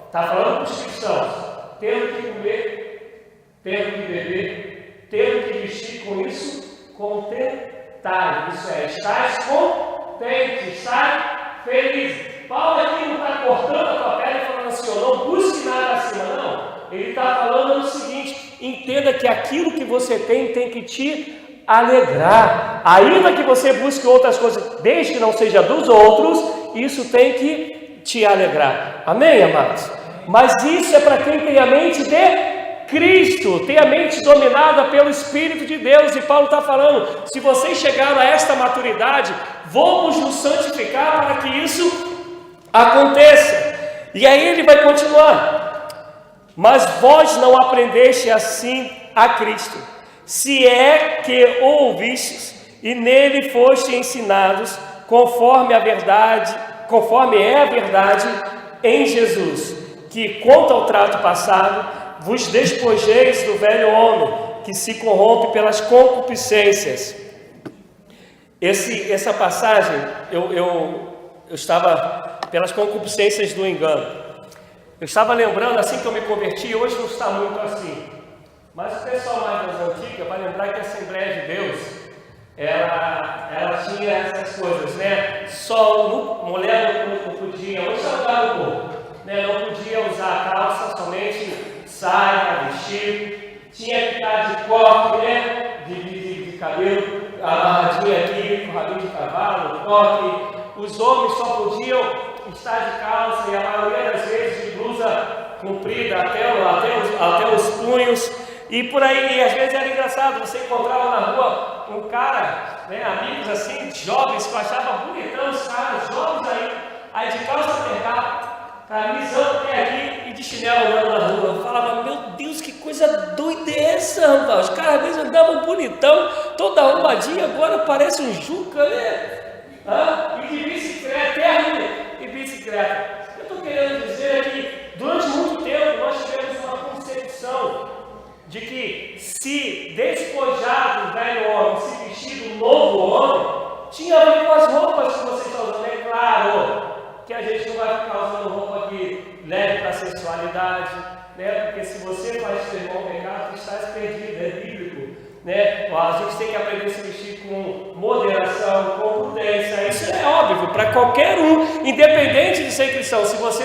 Speaker 1: está falando para os cristãos, tendo que comer, tendo que beber, tendo que vestir, com isso, contentai. Isso é, estais contentes, estais felizes. Paulo aqui não está cortando a tua pele e falando assim, não busque nada acima, não. Ele está falando o seguinte, entenda que aquilo que você tem que te alegrar, ainda que você busque outras coisas, desde que não seja dos outros, isso tem que te alegrar, amém, amados? Mas isso é para quem tem a mente de Cristo, tem a mente dominada pelo Espírito de Deus. E Paulo está falando, se vocês chegaram a esta maturidade, vamos nos santificar para que isso aconteça. E aí ele vai continuar, mas vós não aprendeste assim a Cristo, se é que o ouvistes e nele foste ensinados, conforme é a verdade em Jesus, que quanto ao trato passado, vos despojeis do velho homem, que se corrompe pelas concupiscências. Essa passagem, eu estava pelas concupiscências do engano. Eu estava lembrando, assim que eu me converti, hoje não está muito assim. Mas o pessoal mais das antigas vai lembrar que a Assembleia de Deus, ela tinha essas coisas, né? Só mulher não podia, hoje saltar o corpo, né? Não podia usar calça, somente saia, vestido, tinha que estar de corte, né? De cabelo, amarradinho aqui, com rabinho de cavalo, toque, os homens só podiam estar de calça e a maioria das vezes de blusa comprida até os punhos, e por aí. E às vezes era engraçado, você encontrava na rua um cara, né, amigos assim, jovens, que eu achava bonitão, os caras jovens aí de calça apertada, camisão até aqui e de chinelo andando na rua. Eu falava, meu Deus, que coisa doida é essa, rapaz? Os caras às vezes andavam bonitão, toda arrumadinha, agora parece um Juca, né? E de bicicleta, terno e bicicleta. O que eu estou querendo dizer é que durante muito tempo nós tivemos uma concepção de que se despojar do velho homem, se vestir do novo homem, tinha a ver com as roupas que você está usando. É claro que a gente não vai ficar usando roupa que leve para a sexualidade, né? Porque se você faz seu irmão pecado, você está perdido, é bíblico, né? A gente tem que aprender a se vestir com moderação, com prudência. Isso é óbvio para qualquer um, independente de ser cristão. Se você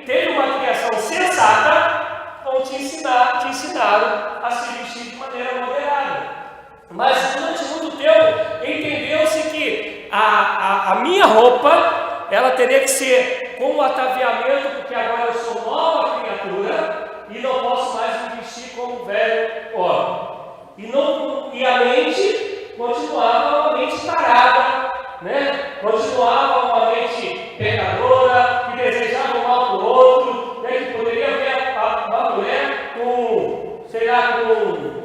Speaker 1: teve uma criação sensata, vão te ensinaram a se vestir de maneira moderada. Mas durante muito tempo entendeu-se que a minha roupa, ela teria que ser com o ataviamento, porque agora eu sou nova criatura e não posso mais me vestir como velho homem. E a mente continuava uma mente tarada, né? Continuava uma mente pecadora, que desejava o mal para o outro, né? Que poderia ver uma mulher com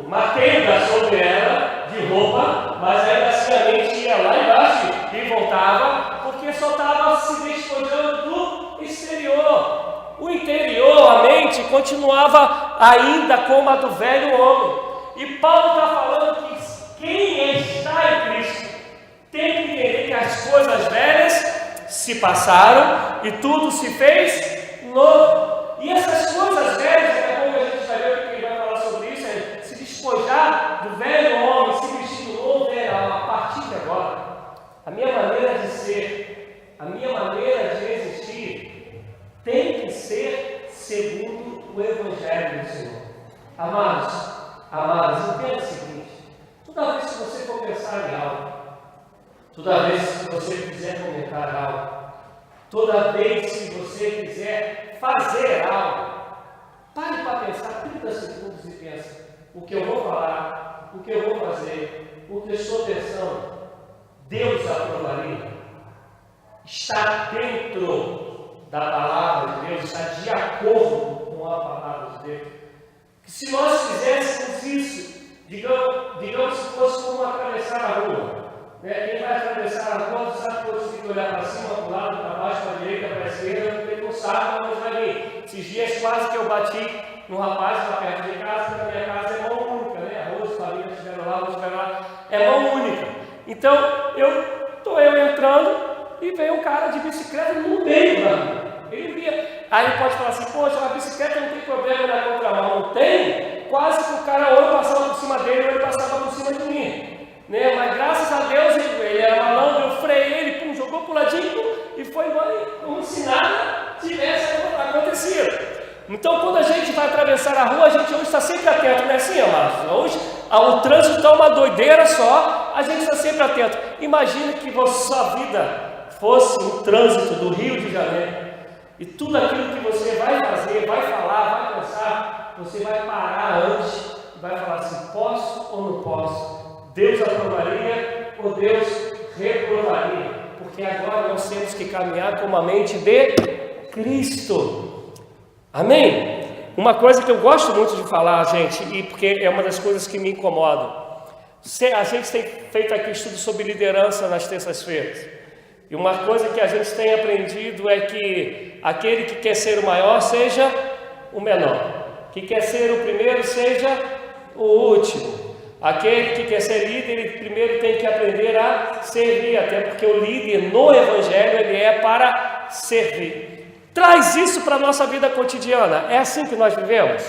Speaker 1: uma tenda sobre ela, de roupa, mas ainda assim a mente ia lá embaixo e voltava, porque só estava se despojando do exterior. O interior, a mente, continuava ainda como a do velho homem. E Paulo está falando que quem está em Cristo tem que entender que as coisas velhas se passaram e tudo se fez novo. E essas coisas velhas, daqui a pouco a gente vai ver o que ele vai falar sobre isso, é se despojar do velho homem, se vestir do novo, a partir de agora. A minha maneira de ser, a minha maneira de existir tem que ser segundo o Evangelho do Senhor. Amados, entenda o seguinte: toda vez que você for pensar em algo, toda vez que você quiser comentar algo, toda vez que você quiser fazer algo, pare para pensar 30 segundos e pensa: o que eu vou falar, o que eu vou fazer, o que eu estou pensando, Deus aprovaria? Está dentro da palavra de Deus, está de acordo com a palavra de Deus. Que se nós fizéssemos isso, digamos que fosse como atravessar a rua, né? Quem vai atravessar a rua sabe que você tem que olhar para cima, para o lado, para baixo, para a direita, para a esquerda, porque não sabe onde vai vir. Esses dias quase que eu bati no rapaz lá perto de casa, porque a minha casa é mão única, né? Arroz, família, estiveram lá, é mão única. Então, estou entrando e veio um cara de bicicleta no meio da rua. Ele via. Aí ele pode falar assim: poxa, a bicicleta não tem problema na contramão. Não tem? Quase que o cara ou eu passava por cima dele ou ele passava por cima de mim, né? Mas graças a Deus ele era malandro, eu freiei ele, jogou pro ladinho e foi embora, como se nada tivesse acontecido. Então, quando a gente vai atravessar a rua, a gente hoje está sempre atento, não é assim, amados? Hoje o trânsito está uma doideira só, a gente está sempre atento. Imagine que sua vida fosse um trânsito do Rio de Janeiro. E tudo aquilo que você vai fazer, vai falar, vai pensar, você vai parar antes e vai falar assim: posso ou não posso? Deus aprovaria ou Deus reprovaria? Porque agora nós temos que caminhar com a mente de Cristo. Amém? Uma coisa que eu gosto muito de falar, gente, e porque é uma das coisas que me incomodam. A gente tem feito aqui estudo sobre liderança nas terças-feiras. E uma coisa que a gente tem aprendido é que aquele que quer ser o maior seja o menor, que quer ser o primeiro seja o último. Aquele que quer ser líder, ele primeiro tem que aprender a servir, até porque o líder no Evangelho ele é para servir. Traz isso para a nossa vida cotidiana. É assim que nós vivemos?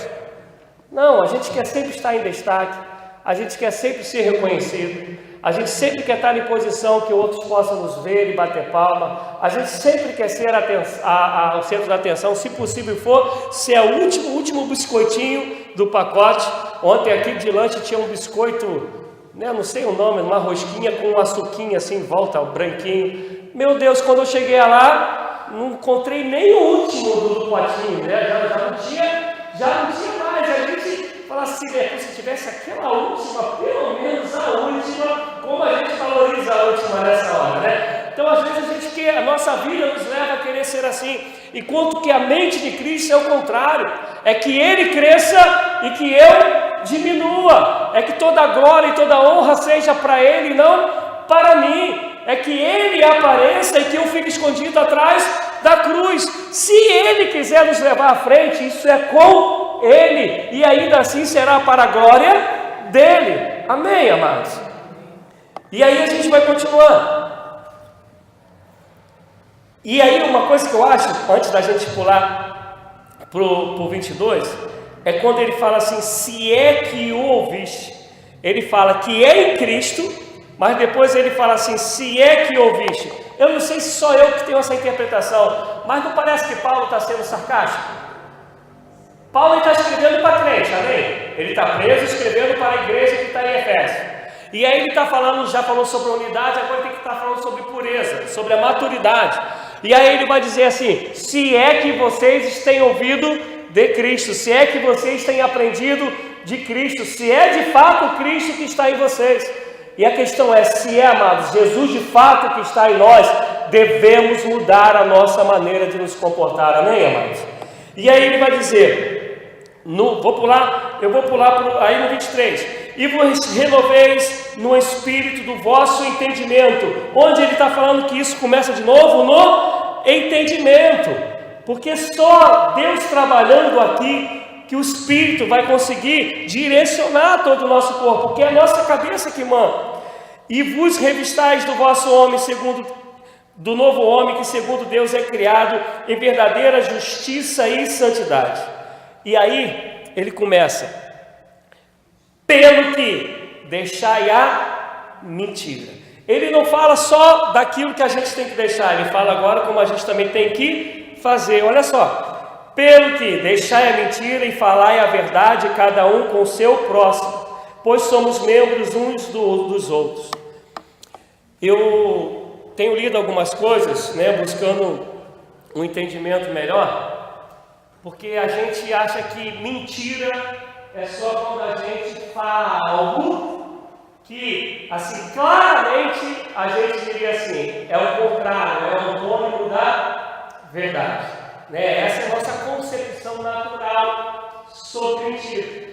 Speaker 1: Não, a gente quer sempre estar em destaque, a gente quer sempre ser reconhecido. A gente sempre quer estar em posição que outros possam nos ver e bater palma. A gente sempre quer ser o centro da atenção, se possível for, ser o último biscoitinho do pacote. Ontem aqui de lanche tinha um biscoito né? Não sei o nome, uma rosquinha com um açuquinha assim em volta, o branquinho. Meu Deus, quando eu cheguei lá, não encontrei nem o último do potinho, né? Já não tinha mais. A gente fala assim, né? Se tivesse aquela última, pelo menos a última, como a gente valoriza a última nessa hora, né? Então, às vezes, a nossa vida nos leva a querer ser assim, enquanto que a mente de Cristo é o contrário, é que Ele cresça e que eu diminua, é que toda glória e toda honra seja para Ele e não para mim, é que Ele apareça e que eu fique escondido atrás da cruz. Se Ele quiser nos levar à frente, isso é com Ele, e ainda assim será para a glória dEle. Amém, amados? E aí a gente vai continuar. E aí uma coisa que eu acho, antes da gente pular para o 22, é quando ele fala assim, se é que o ouviste. Ele fala que é em Cristo, mas depois ele fala assim, se é que ouviste. Eu não sei se só eu que tenho essa interpretação, mas não parece que Paulo está sendo sarcástico? Paulo está escrevendo para crente, amém? Ele está preso escrevendo para a igreja que está em Efésio. E aí ele está falando, já falou sobre a unidade, agora tem que estar falando sobre pureza, sobre a maturidade. E aí ele vai dizer assim, se é que vocês têm ouvido de Cristo, se é que vocês têm aprendido de Cristo, se é de fato Cristo que está em vocês. E a questão é, se é, amados, Jesus de fato que está em nós, devemos mudar a nossa maneira de nos comportar, amém, amados? E aí ele vai dizer, eu vou pular aí no 23, e vos renoveis no espírito do vosso entendimento. Onde ele está falando que isso começa de novo? No entendimento. Porque só Deus trabalhando aqui, que o Espírito vai conseguir direcionar todo o nosso corpo, que é a nossa cabeça que manda. E vos revistais do vosso homem, do novo homem, que segundo Deus é criado em verdadeira justiça e santidade. E aí ele começa, pelo que deixai a mentira. Ele não fala só daquilo que a gente tem que deixar, ele fala agora como a gente também tem que fazer. Olha só, pelo que deixai a mentira e falai a verdade, cada um com o seu próximo, pois somos membros uns dos outros. Eu tenho lido algumas coisas, né, buscando um entendimento melhor, porque a gente acha que mentira é só quando a gente fala algo que, assim, claramente a gente diria assim, é o contrário, é o antônimo da verdade, né? Essa é a nossa concepção natural sobre mentira.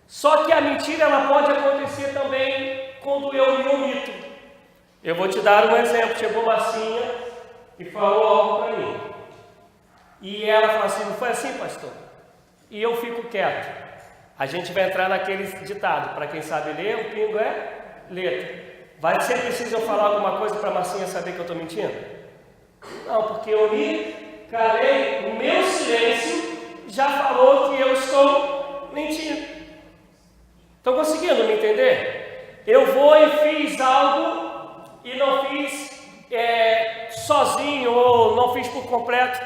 Speaker 1: Só que a mentira, ela pode acontecer também quando eu me omito. Eu vou te dar um exemplo. Chegou Marcinha e falou algo para mim, e ela fala assim, não foi assim, pastor? E eu fico quieto. A gente vai entrar naquele ditado, para quem sabe ler, o pingo é letra. Vai ser preciso eu falar alguma coisa para a Marcinha saber que eu estou mentindo? Não, porque eu me calei, o meu silêncio já falou que eu estou mentindo. Estão conseguindo me entender? Eu vou e fiz algo e não fiz sozinho ou não fiz por completo.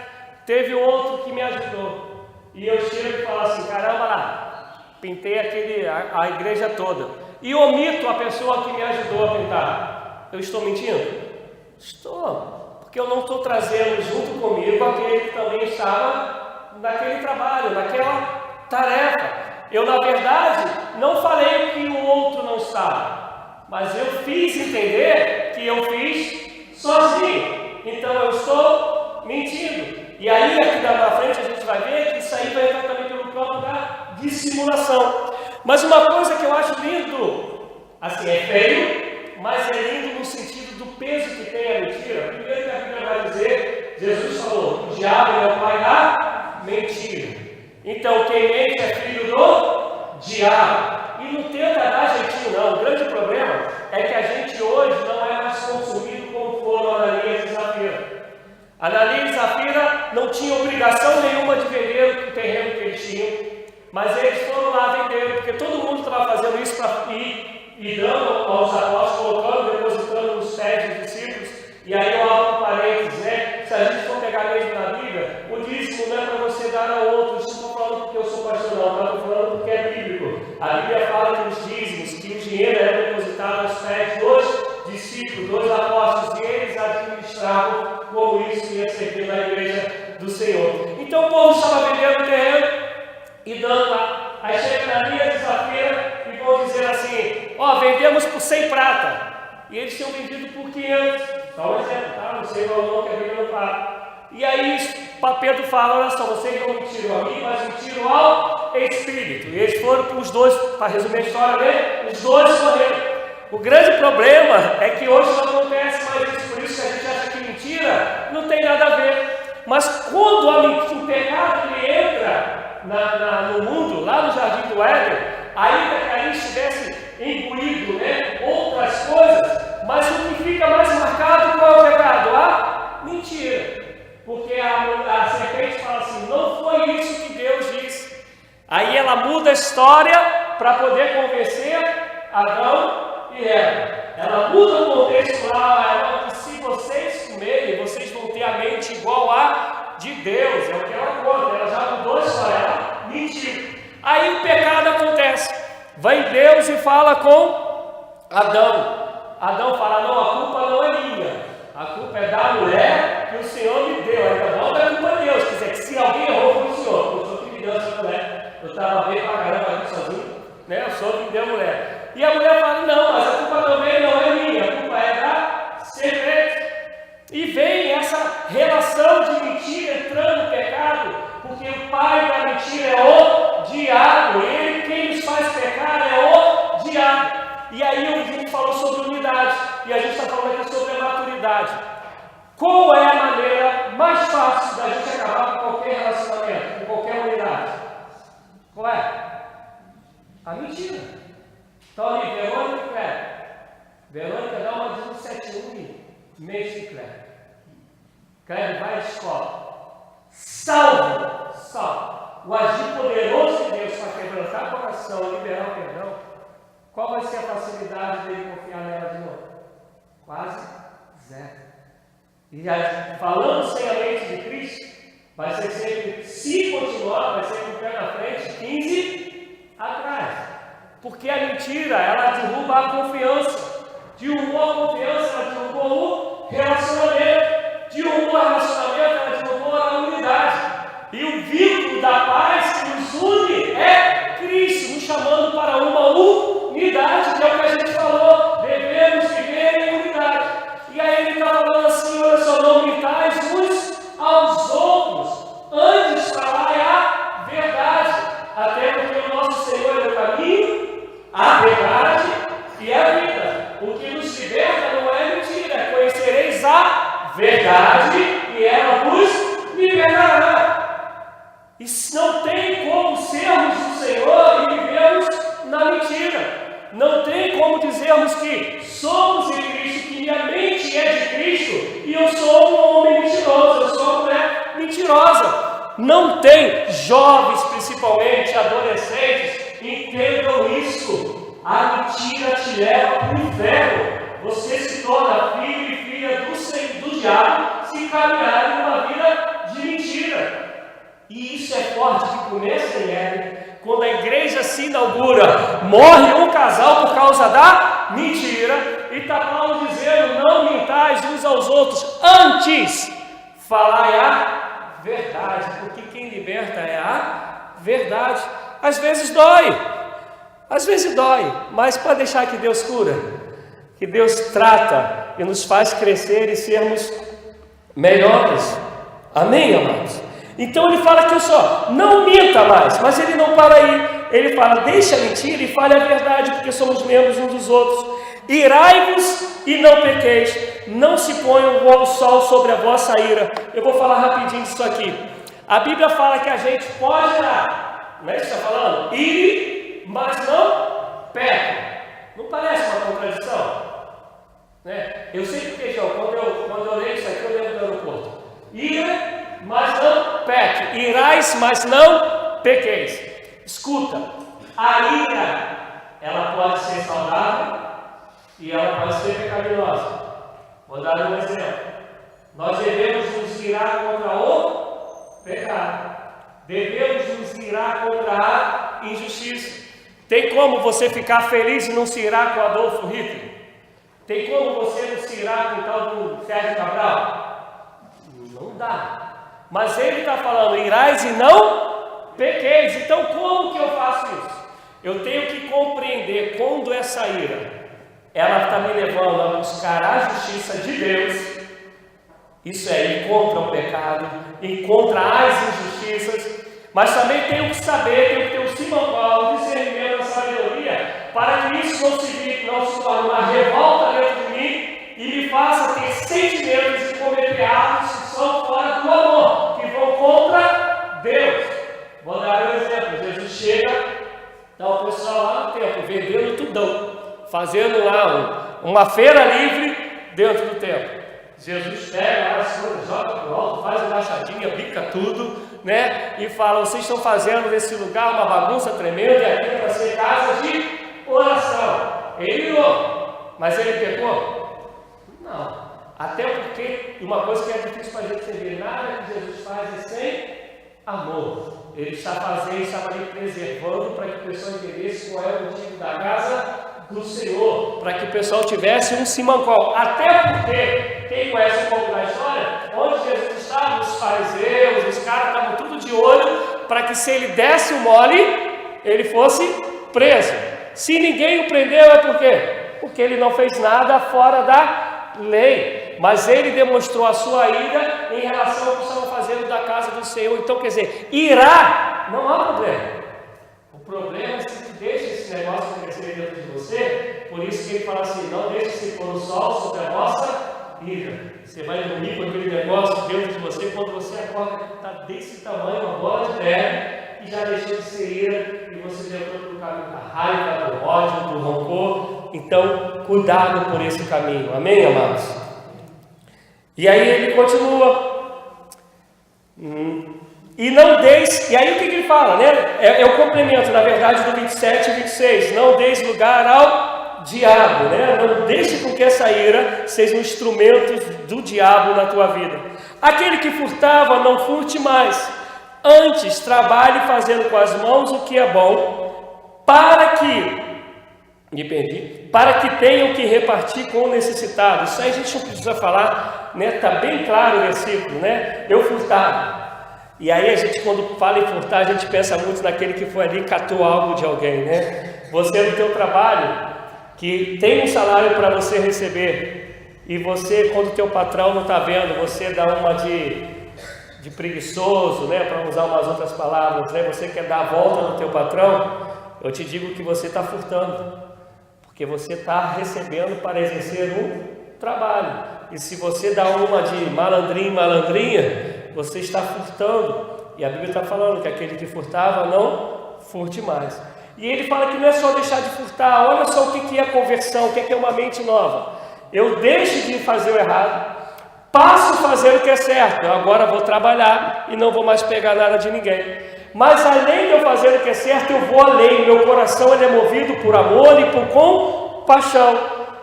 Speaker 1: Teve outro que me ajudou. E eu chego e falo assim, caramba lá, pintei a igreja toda e omito a pessoa que me ajudou a pintar. Eu estou mentindo? Estou, porque eu não estou trazendo junto comigo aquele que também estava naquele trabalho, naquela tarefa. Eu, na verdade, não falei que o outro não estava, mas eu fiz entender que eu fiz sozinho. Então eu estou mentindo. E aí, aqui na frente, a gente vai ver que isso aí vai entrar também pelo campo da dissimulação. Mas uma coisa que eu acho lindo, assim, é feio, mas é lindo no sentido do peso que tem a mentira. Primeiro que a Bíblia vai dizer, Jesus falou, o diabo é o pai da mentira. Então, quem mente é filho do diabo. E não tenta dar jeitinho não. O grande problema é que a gente hoje não é mais consumido como foram Ananias e Safira. Ananias e Safira não tinham obrigação nenhuma de vender o terreno que eles tinham, mas eles foram lá vender, porque todo mundo estava fazendo isso para ir dando aos apóstolos, colocando, depositando nos pés dos discípulos. E aí eu abro um parênteses, né? Se a gente for pegar mesmo na Bíblia, o dízimo não é para você dar a outros. Não estou falando porque eu sou pastor, não, estou falando porque é bíblico. A Bíblia fala que os dízimos, que o dinheiro era depositado os 2 apóstolos, e eles administravam como isso ia servir na igreja do Senhor. Então o povo estava vendendo terreno e dando lá. Aí chega na linha desafia e vão dizer assim: ó, vendemos por 100 prata. E eles tinham vendido por 500. Só um exemplo, tá? Não sei o valor que a Bíblia não fala. E aí Pedro fala: olha só, vocês não mentiram a mim, mas mentiram ao Espírito. E eles foram para os 2, para resumir a história dele, os 2 correram. O grande problema é que hoje não acontece mais isso, por isso que a gente acha que mentira não tem nada a ver. Mas quando o pecado ele entra no mundo, lá no Jardim do Éden, ainda que ali estivesse imbuído, né, outras coisas, mas o que fica mais marcado qual é o pecado? A mentira. Porque a serpente fala assim: não foi isso que Deus disse. Aí ela muda a história para poder convencer Adão e Eva. Ela muda o contexto lá, que se vocês comerem, vocês vão ter a mente igual a de Deus. É o que ela conta, ela já mudou a história, ela mentiu. Aí o pecado acontece. Vem Deus e fala com Adão. Adão fala: não, a culpa não é minha, a culpa é da mulher que o Senhor me deu. Aí Adão é culpa de Deus, quer dizer que se alguém errou foi o Senhor, porque o Senhor que me deu essa mulher. Eu estava bem pra caramba aqui sozinho, né? O Senhor que me deu a mulher. E a mulher fala: não, mas a culpa também não é minha, a culpa é da serpente. E vem essa relação de mentira entrando no pecado, porque o pai da mentira é o diabo. Ele, quem nos faz pecar é o diabo. E aí a gente falou sobre unidade, e a gente está falando aqui sobre a maturidade. Qual é a maneira mais fácil da gente acabar com qualquer relacionamento, com qualquer unidade? Qual é? A mentira. Então ali, Verônica e Cléber. Verônica dá uma de 171 mês de Cléber. Cléber vai à escola. Salvo. O agir poderoso de Deus para quebrantar o coração e liberar o perdão. Qual vai ser a facilidade dele confiar nela de novo? Quase zero. E falando sem a mente de Cristo, vai ser sempre, se continuar, vai ser com o pé na frente, 15 atrás. Porque a mentira, ela derruba a confiança. Derrubou a confiança, ela derrubou o relacionamento. Derrubou o relacionamento, ela derrubou a unidade. E o vínculo da paz que nos une é Cristo, nos chamando para uma unidade, que é o que a gente falou. Devemos viver em unidade. E aí ele está falando assim: olha só, não mintais uns aos outros, antes falai a verdade, até porque o nosso Senhor é o caminho, a verdade e a vida. O que nos liberta não é mentira, conhecereis a verdade e ela vos libertará. E não tem como sermos do Senhor e vivermos na mentira. Não tem como dizermos que somos em Cristo, que minha mente é de Cristo e eu sou um homem mentiroso, eu sou uma mulher mentirosa. Não tem. Jovens, principalmente, adolescentes, entendam isso. A mentira te leva para o inferno. Você se torna filho e filha do diabo se caminhar em uma vida de mentira. E isso é forte que começa em Éden. Quando a igreja se inaugura, morre um casal por causa da mentira. E está Paulo dizendo: não mintais uns aos outros, antes falai a verdade, porque quem liberta é a verdade. Às vezes dói, mas pode deixar que Deus cura, que Deus trata e nos faz crescer e sermos melhores. Amém, amados? Então ele fala aqui só: não minta mais, mas ele não para aí. Ele fala: deixa a mentira e fale a verdade, porque somos membros uns dos outros. Irai-vos e não pequeis, não se ponha o sol sobre a vossa ira. Eu vou falar rapidinho disso aqui. A Bíblia fala que a gente pode irar, não é isso que está falando? Ire, mas não peque. Não parece uma contradição? Né? Eu sei porque, João, quando eu leio isso aqui, eu lembro do aeroporto. Ira, mas não peque. Irais, mas não pequeis. Escuta, a ira, ela pode ser saudável e ela pode ser pecaminosa. Vou dar um exemplo. Nós devemos nos irar contra o pecado. Devemos nos irar contra a injustiça. Tem como você ficar feliz e não se irar com Adolfo Hitler? Tem como você não se irar com o tal do Sérgio Cabral? Não dá. Mas ele está falando, irais e não pequeis. Então como que eu faço isso? Eu tenho que compreender quando essa ira, ela está me levando a buscar a justiça de Deus. Isso é, ir contra o pecado, ir contra as injustiças. Mas também tenho que saber, tenho que ter o simancol, o discernimento, a sabedoria, para que isso não se torne uma revolta dentro de mim e me faça ter sentimentos de cometer atos que são fora do amor, que vão contra Deus. Vou dar um exemplo. Jesus chega, dá o pessoal lá no templo, vendendo tudão, fazendo lá uma feira livre dentro do templo. Jesus pega lá, joga para o alto, faz uma machadinha, bica tudo, né? E fala, vocês estão fazendo desse lugar uma bagunça tremenda, e aqui é para ser casa de oração. Ele irou, mas ele pecou? Não. Até porque uma coisa que é difícil para a gente entender, nada que Jesus faz é sem amor. Ele estava ali preservando para que o pessoal entendesse qual é o motivo da casa do Senhor, para que o pessoal tivesse um simancol. Até porque, quem conhece um pouco da história, onde Jesus estava, os fariseus, os caras estavam tudo de olho, para que se ele desse o mole, ele fosse preso. Se ninguém o prendeu, é por quê? Porque ele não fez nada fora da lei, mas ele demonstrou a sua ira em relação ao que estavam fazendo da casa do Senhor. Então, quer dizer, irá, não há problema. O problema é se tu deixa esse negócio crescer dentro de você. Por isso que ele fala assim, não deixe se pôr o sol sobre a nossa ira. Você vai dormir com aquele negócio dentro de você, quando você acorda que está desse tamanho, uma bola de neve, e já deixou de ser ira, e você entrou pelo caminho da raiva, do ódio, do rancor. Então, cuidado por esse caminho. Amém, amados? E aí ele continua. E não deis, e aí o que ele fala, né? É o complemento, na verdade, do 27 e 26. Não deis lugar ao diabo, né? Não deixe com que essa ira seja um instrumento do diabo na tua vida. Aquele que furtava, não furte mais. Antes, trabalhe fazendo com as mãos o que é bom, para que tenham que repartir com o necessitado. Isso aí a gente não precisa falar, né? Está bem claro o versículo, né? Eu furtava. E aí a gente, quando fala em furtar, a gente pensa muito naquele que foi ali e catou algo de alguém, né? Você no teu trabalho, que tem um salário para você receber, e você, quando o teu patrão não está vendo, você dá uma de preguiçoso, né? Para usar umas outras palavras, né? Você quer dar a volta no teu patrão, eu te digo que você está furtando, porque você está recebendo para exercer um trabalho. E se você dá uma de malandrinho, malandrinha, você está furtando. E a Bíblia está falando que aquele que furtava, não furte mais. E ele fala que não é só deixar de furtar. Olha só o que é conversão, o que é uma mente nova. Eu deixo de fazer o errado, passo a fazer o que é certo. Eu agora vou trabalhar e não vou mais pegar nada de ninguém. Mas além de eu fazer o que é certo, eu vou além. Meu coração ele é movido por amor e por compaixão.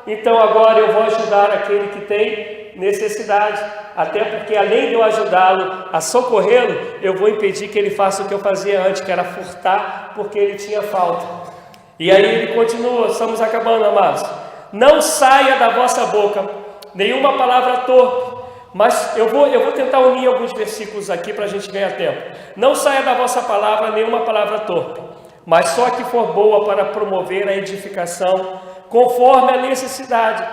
Speaker 1: Então agora eu vou ajudar aquele que tem necessidade. Até porque além de eu ajudá-lo a socorrê-lo, eu vou impedir que ele faça o que eu fazia antes, que era furtar, porque ele tinha falta. E aí ele continua, estamos acabando, amados. Não saia da vossa boca nenhuma palavra torpe. Mas eu vou tentar unir alguns versículos aqui para a gente ganhar tempo. Não saia da vossa palavra nenhuma palavra torpe, mas só que for boa para promover a edificação, conforme a necessidade,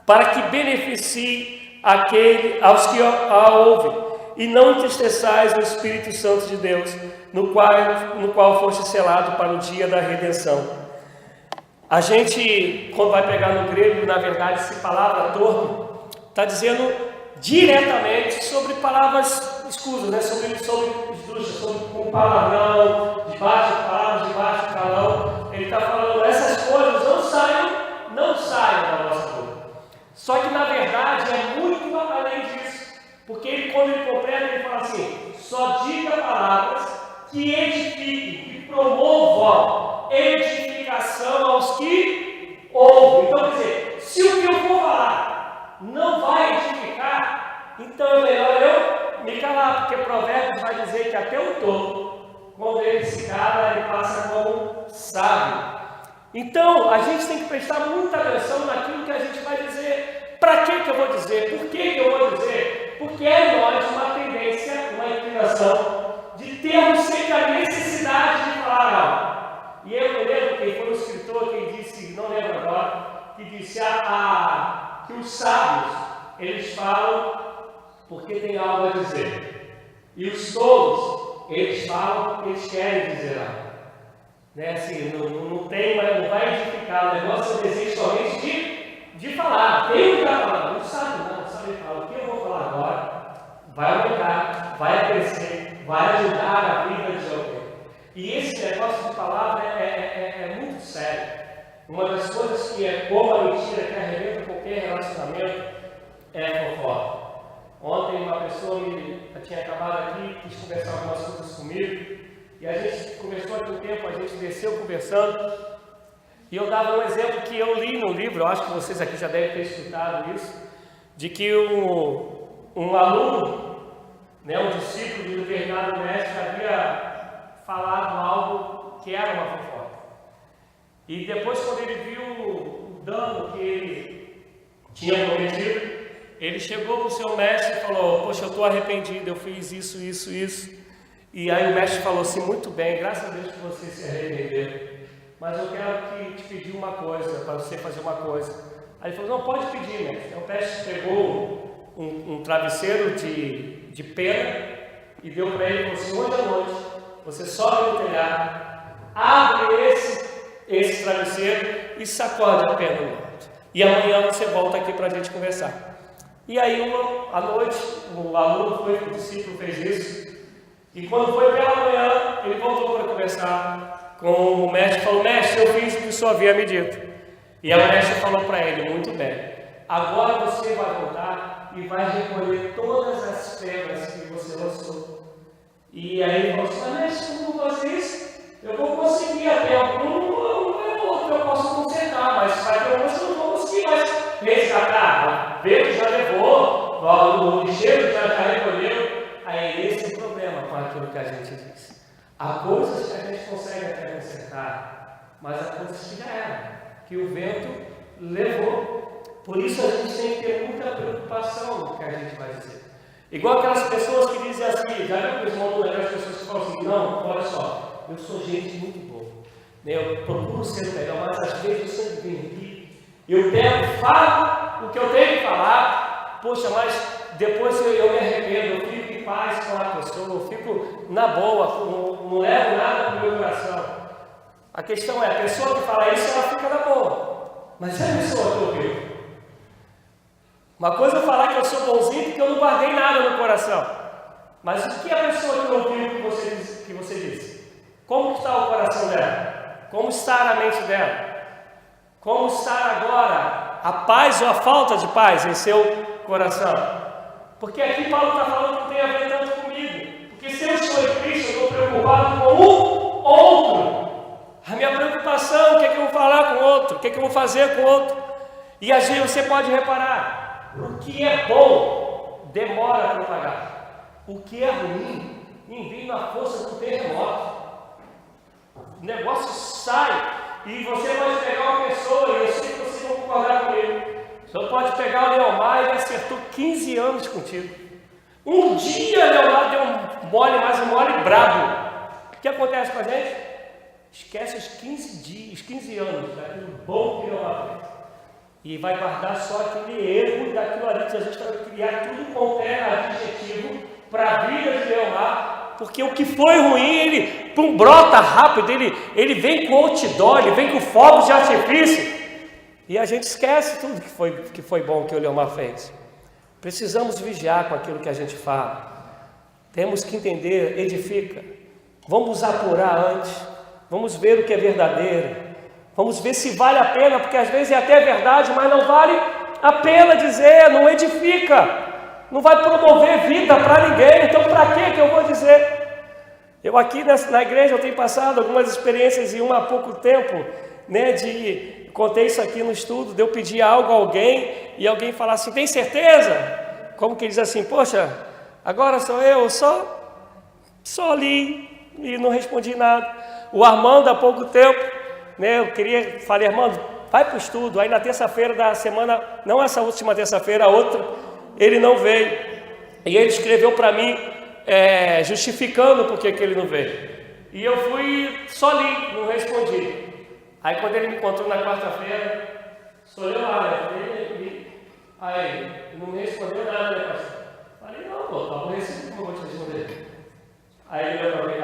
Speaker 1: para que beneficie aos que a ouvem, e não entristeçais o Espírito Santo de Deus, no qual foste selado para o dia da redenção. A gente, quando vai pegar no grego, na verdade, essa palavra torpe está dizendo diretamente sobre palavras escusas, né? sobre esdrúxulas, sobre palavrão, palavras de baixo calão. Ele está falando, essas coisas não saiam da nossa boca. Só que na verdade é muito além disso, porque ele, quando ele completa, ele fala assim, só diga palavras que edifiquem, que promovam edificação aos que ouvem. Então, quer dizer, se o que eu vou falar não vai edificar, então é melhor eu me calar, porque Provérbios vai dizer que até o tolo, quando ele se cala, ele passa como sábio. Então, a gente tem que prestar muita atenção naquilo que a gente vai dizer. Para que eu vou dizer? Por que eu vou dizer? Porque é em nós uma tendência, uma inclinação de termos sempre a necessidade de falar algo. E eu me lembro quem foi o escritor, quem disse, não lembro agora, que disse que os sábios, eles falam porque tem algo a dizer. E os tolos, eles falam porque eles querem dizer algo. Né? Assim, não vai edificar, o negócio é o desejo somente de falar. Tem o que falar, não sabe falar. O que eu vou falar agora vai aumentar, vai crescer, vai ajudar a vida de alguém. E esse negócio de palavra é muito sério. Uma das coisas que é como a mentira que arrebenta qualquer relacionamento é a fofoca. Ontem uma pessoa tinha acabado aqui, quis conversar algumas coisas comigo, e a gente conversou aqui um tempo, a gente desceu conversando, e eu dava um exemplo que eu li no livro, eu acho que vocês aqui já devem ter escutado isso, de que um aluno, né, um discípulo de um determinado mestre havia falado algo que era uma fofoca. E depois, quando ele viu o dano que ele tinha cometido, ele chegou para o seu mestre e falou: poxa, eu estou arrependido, eu fiz isso, isso, isso. E aí o mestre falou assim: muito bem, graças a Deus que você se arrependeu, mas eu quero te pedir uma coisa, para você fazer uma coisa. Aí ele falou: não, pode pedir, mestre. Então o mestre pegou um travesseiro de pena e deu para ele e falou assim: hoje à noite você sobe no telhado, abre esse travesseiro e sacode a pena no alto. E amanhã você volta aqui para a gente conversar. E aí, à noite, o aluno o discípulo fez isso. E quando foi pela manhã, ele voltou para conversar com o mestre e falou: mestre, eu fiz o que o senhor havia me dito. E o mestre falou para ele: muito bem, agora você vai voltar e vai recolher todas as pedras que você lançou. E aí ele falou assim: mas mestre, como eu fazer isso? Eu vou conseguir até outro eu posso consertar, mas vai ter algumas que eu não vou conseguir mais resgatar. Verde já levou, o lixeiro já recolheu. Aí esse é o problema com aquilo que a gente diz. Há coisas que a gente consegue até consertar, mas há coisas que já eram, que o vento levou. Por isso a gente tem que ter muita preocupação no que a gente vai dizer. Igual aquelas pessoas que dizem assim, já viu que os irmãos, aquelas pessoas que falam assim: não, olha só, eu sou gente muito boa, eu procuro ser melhor, mas às vezes eu sempre venho aqui, eu falo o que eu tenho que falar, poxa, mas depois eu me arrependo, eu fico em paz com a pessoa, eu fico na boa, não levo nada para o meu coração. A questão é, a pessoa que fala isso, ela fica na boa, mas é a pessoa que ouviu. Uma coisa é falar que eu sou bonzinho porque eu não guardei nada no coração. Mas o que a pessoa que ouviu o que você disse? Como está o coração dela? Como está a mente dela? Como está agora a paz ou a falta de paz em seu coração? Porque aqui Paulo está falando que não tem a ver tanto comigo. Porque se eu estou em Cristo, eu estou preocupado com o outro. A minha preocupação, o que é que eu vou falar com o outro? O que é que eu vou fazer com o outro? E às vezes você pode reparar, o que é bom demora a propagar. O que é ruim envia na força do terremoto. O negócio sai e você pode pegar uma pessoa, e eu sei que vocês vão concordar comigo. Você pode pegar o Leomar, ele acertou 15 anos contigo. Um dia o Leomar deu um mole, mais um mole brabo. O que acontece com a gente? Esquece os 15 dias, 15 anos daquilo bom que o Leomar fez. E vai guardar só aquele erro daquilo ali que a gente vai criar tudo qualquer adjetivo para a vida de Leomar, porque o que foi ruim, ele brota rápido, ele vem com outdoor, ele vem com fogos de artifício, e a gente esquece tudo que foi bom que o Leomar fez. Precisamos vigiar com aquilo que a gente fala, temos que entender, edifica, vamos apurar antes, vamos ver o que é verdadeiro, vamos ver se vale a pena, porque às vezes é até verdade, mas não vale a pena dizer, não edifica, não vai promover vida para ninguém, então para que eu vou dizer? Eu aqui na igreja eu tenho passado algumas experiências e há pouco tempo, né, contei isso aqui no estudo, de eu pedir algo a alguém e alguém falar assim: tem certeza? Como que diz assim: poxa, agora sou eu, só li e não respondi nada. O Armando há pouco tempo, né? Falei, irmão, vai para o estudo. Aí na terça-feira da semana, não essa última terça-feira, a outra, ele não veio. E ele escreveu para mim, justificando por que ele não veio. E eu fui, só li, não respondi. Aí quando ele me encontrou na quarta-feira, só olhou lá, né? Aí, não me respondeu nada, né, pastor? Falei, não, pô, tá aborrecido, como eu vou te responder? Aí ele olhou para mim,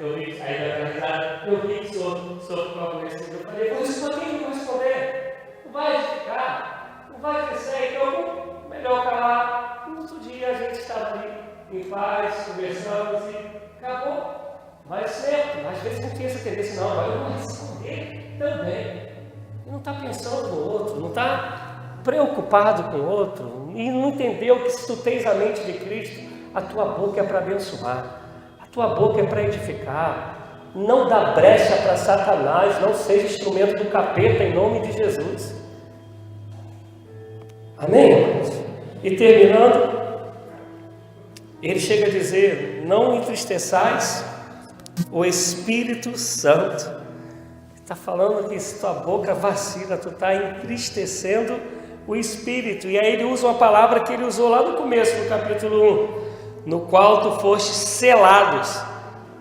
Speaker 1: eu vi, aí ele olhou para mim, eu vi que o senhor ficou aborrecido. Eu falei, vou responder, não vou responder. Não vai edificar, não vai crescer, então melhor calar. No outro dia a gente estava ali em paz, conversamos e acabou. Mas certo, às vezes não tem essa tendência, não, eu vou responder também. Ele não está pensando no outro, não está preocupado com o outro e não entendeu que se tu tens a mente de Cristo, a tua boca é para abençoar, a tua boca é para edificar. Não dá brecha para Satanás, não seja instrumento do capeta em nome de Jesus. Amém, irmãos? E terminando, ele chega a dizer, não entristeçais o Espírito Santo. Está falando que se tua boca vacila, tu está entristecendo o Espírito. E aí ele usa uma palavra que ele usou lá no começo, no capítulo 1, no qual tu fostes selados.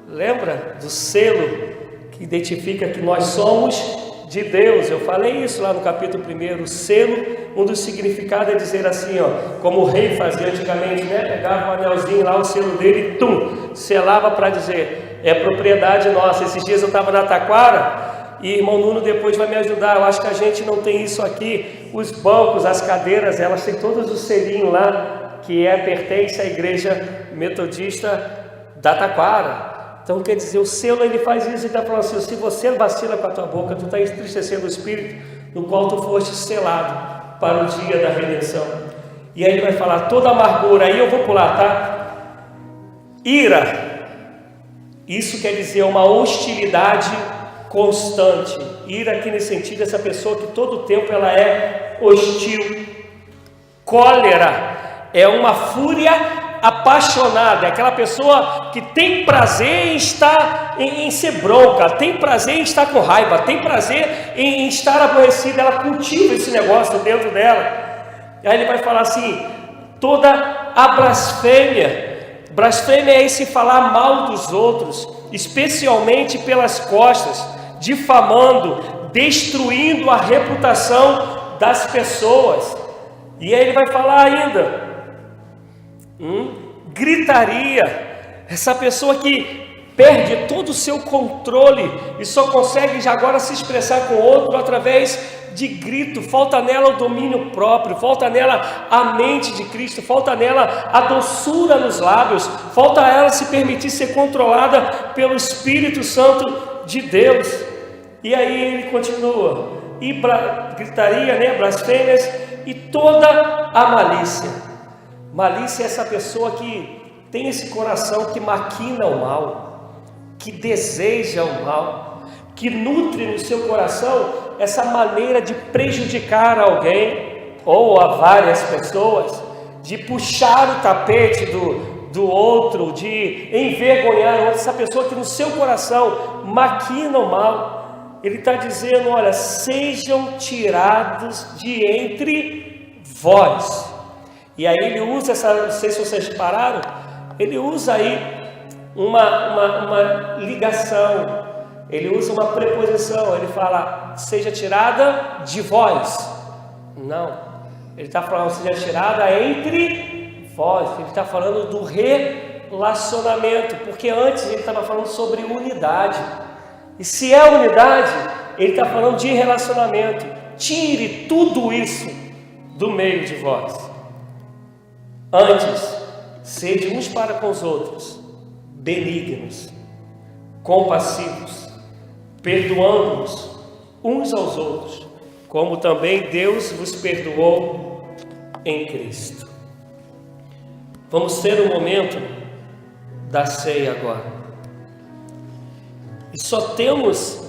Speaker 1: Lembra do selo que identifica que nós somos de Deus? Eu falei isso lá no capítulo 1. O selo, um dos significados é dizer assim, ó, como o rei fazia antigamente, né? Pegava um anelzinho lá, o selo dele, e tum, selava para dizer, é propriedade nossa. Esses dias eu estava na Taquara, e irmão Nuno depois vai me ajudar, eu acho que a gente não tem isso aqui. Os bancos, as cadeiras, elas têm todos os selinhos lá, que pertence à igreja metodista da Taquara. Então quer dizer, o selo ele faz isso, ele está falando assim, se você vacila com a tua boca, tu está entristecendo o Espírito, no qual tu foste selado para o dia da redenção. E aí ele vai falar, toda amargura, aí eu vou pular, tá? Ira, isso quer dizer uma hostilidade constante. Ira aqui nesse sentido, essa pessoa que todo o tempo ela é hostil. Cólera é uma fúria apaixonada, é aquela pessoa que tem prazer em estar em ser bronca, tem prazer em estar com raiva, tem prazer em estar aborrecida, ela cultiva esse negócio dentro dela. Aí ele vai falar assim, toda a blasfêmia é esse falar mal dos outros, especialmente pelas costas, difamando, destruindo a reputação das pessoas. E aí ele vai falar ainda, gritaria, essa pessoa que perde todo o seu controle e só consegue já agora se expressar com o outro através de grito. Falta nela o domínio próprio, falta nela a mente de Cristo, falta nela a doçura nos lábios, falta ela se permitir ser controlada pelo Espírito Santo de Deus. E aí ele continua, e gritaria, né, blasfêmias e toda a malícia. Malícia é essa pessoa que tem esse coração que maquina o mal, que deseja o mal, que nutre no seu coração essa maneira de prejudicar alguém ou a várias pessoas, de puxar o tapete do outro, de envergonhar outra. Essa pessoa que no seu coração maquina o mal. Ele está dizendo, olha, sejam tirados de entre vós. E aí ele usa não sei se vocês pararam, ele usa aí uma ligação, ele usa uma preposição, ele fala, seja tirada de vós. Não, ele está falando, seja tirada entre vós, ele está falando do relacionamento, porque antes ele estava falando sobre unidade, e se é unidade, ele está falando de relacionamento. Tire tudo isso do meio de vós. Antes, sede uns para com os outros, benignos, compassivos, perdoando-nos uns aos outros, como também Deus vos perdoou em Cristo. Vamos ter um momento da ceia agora. E só temos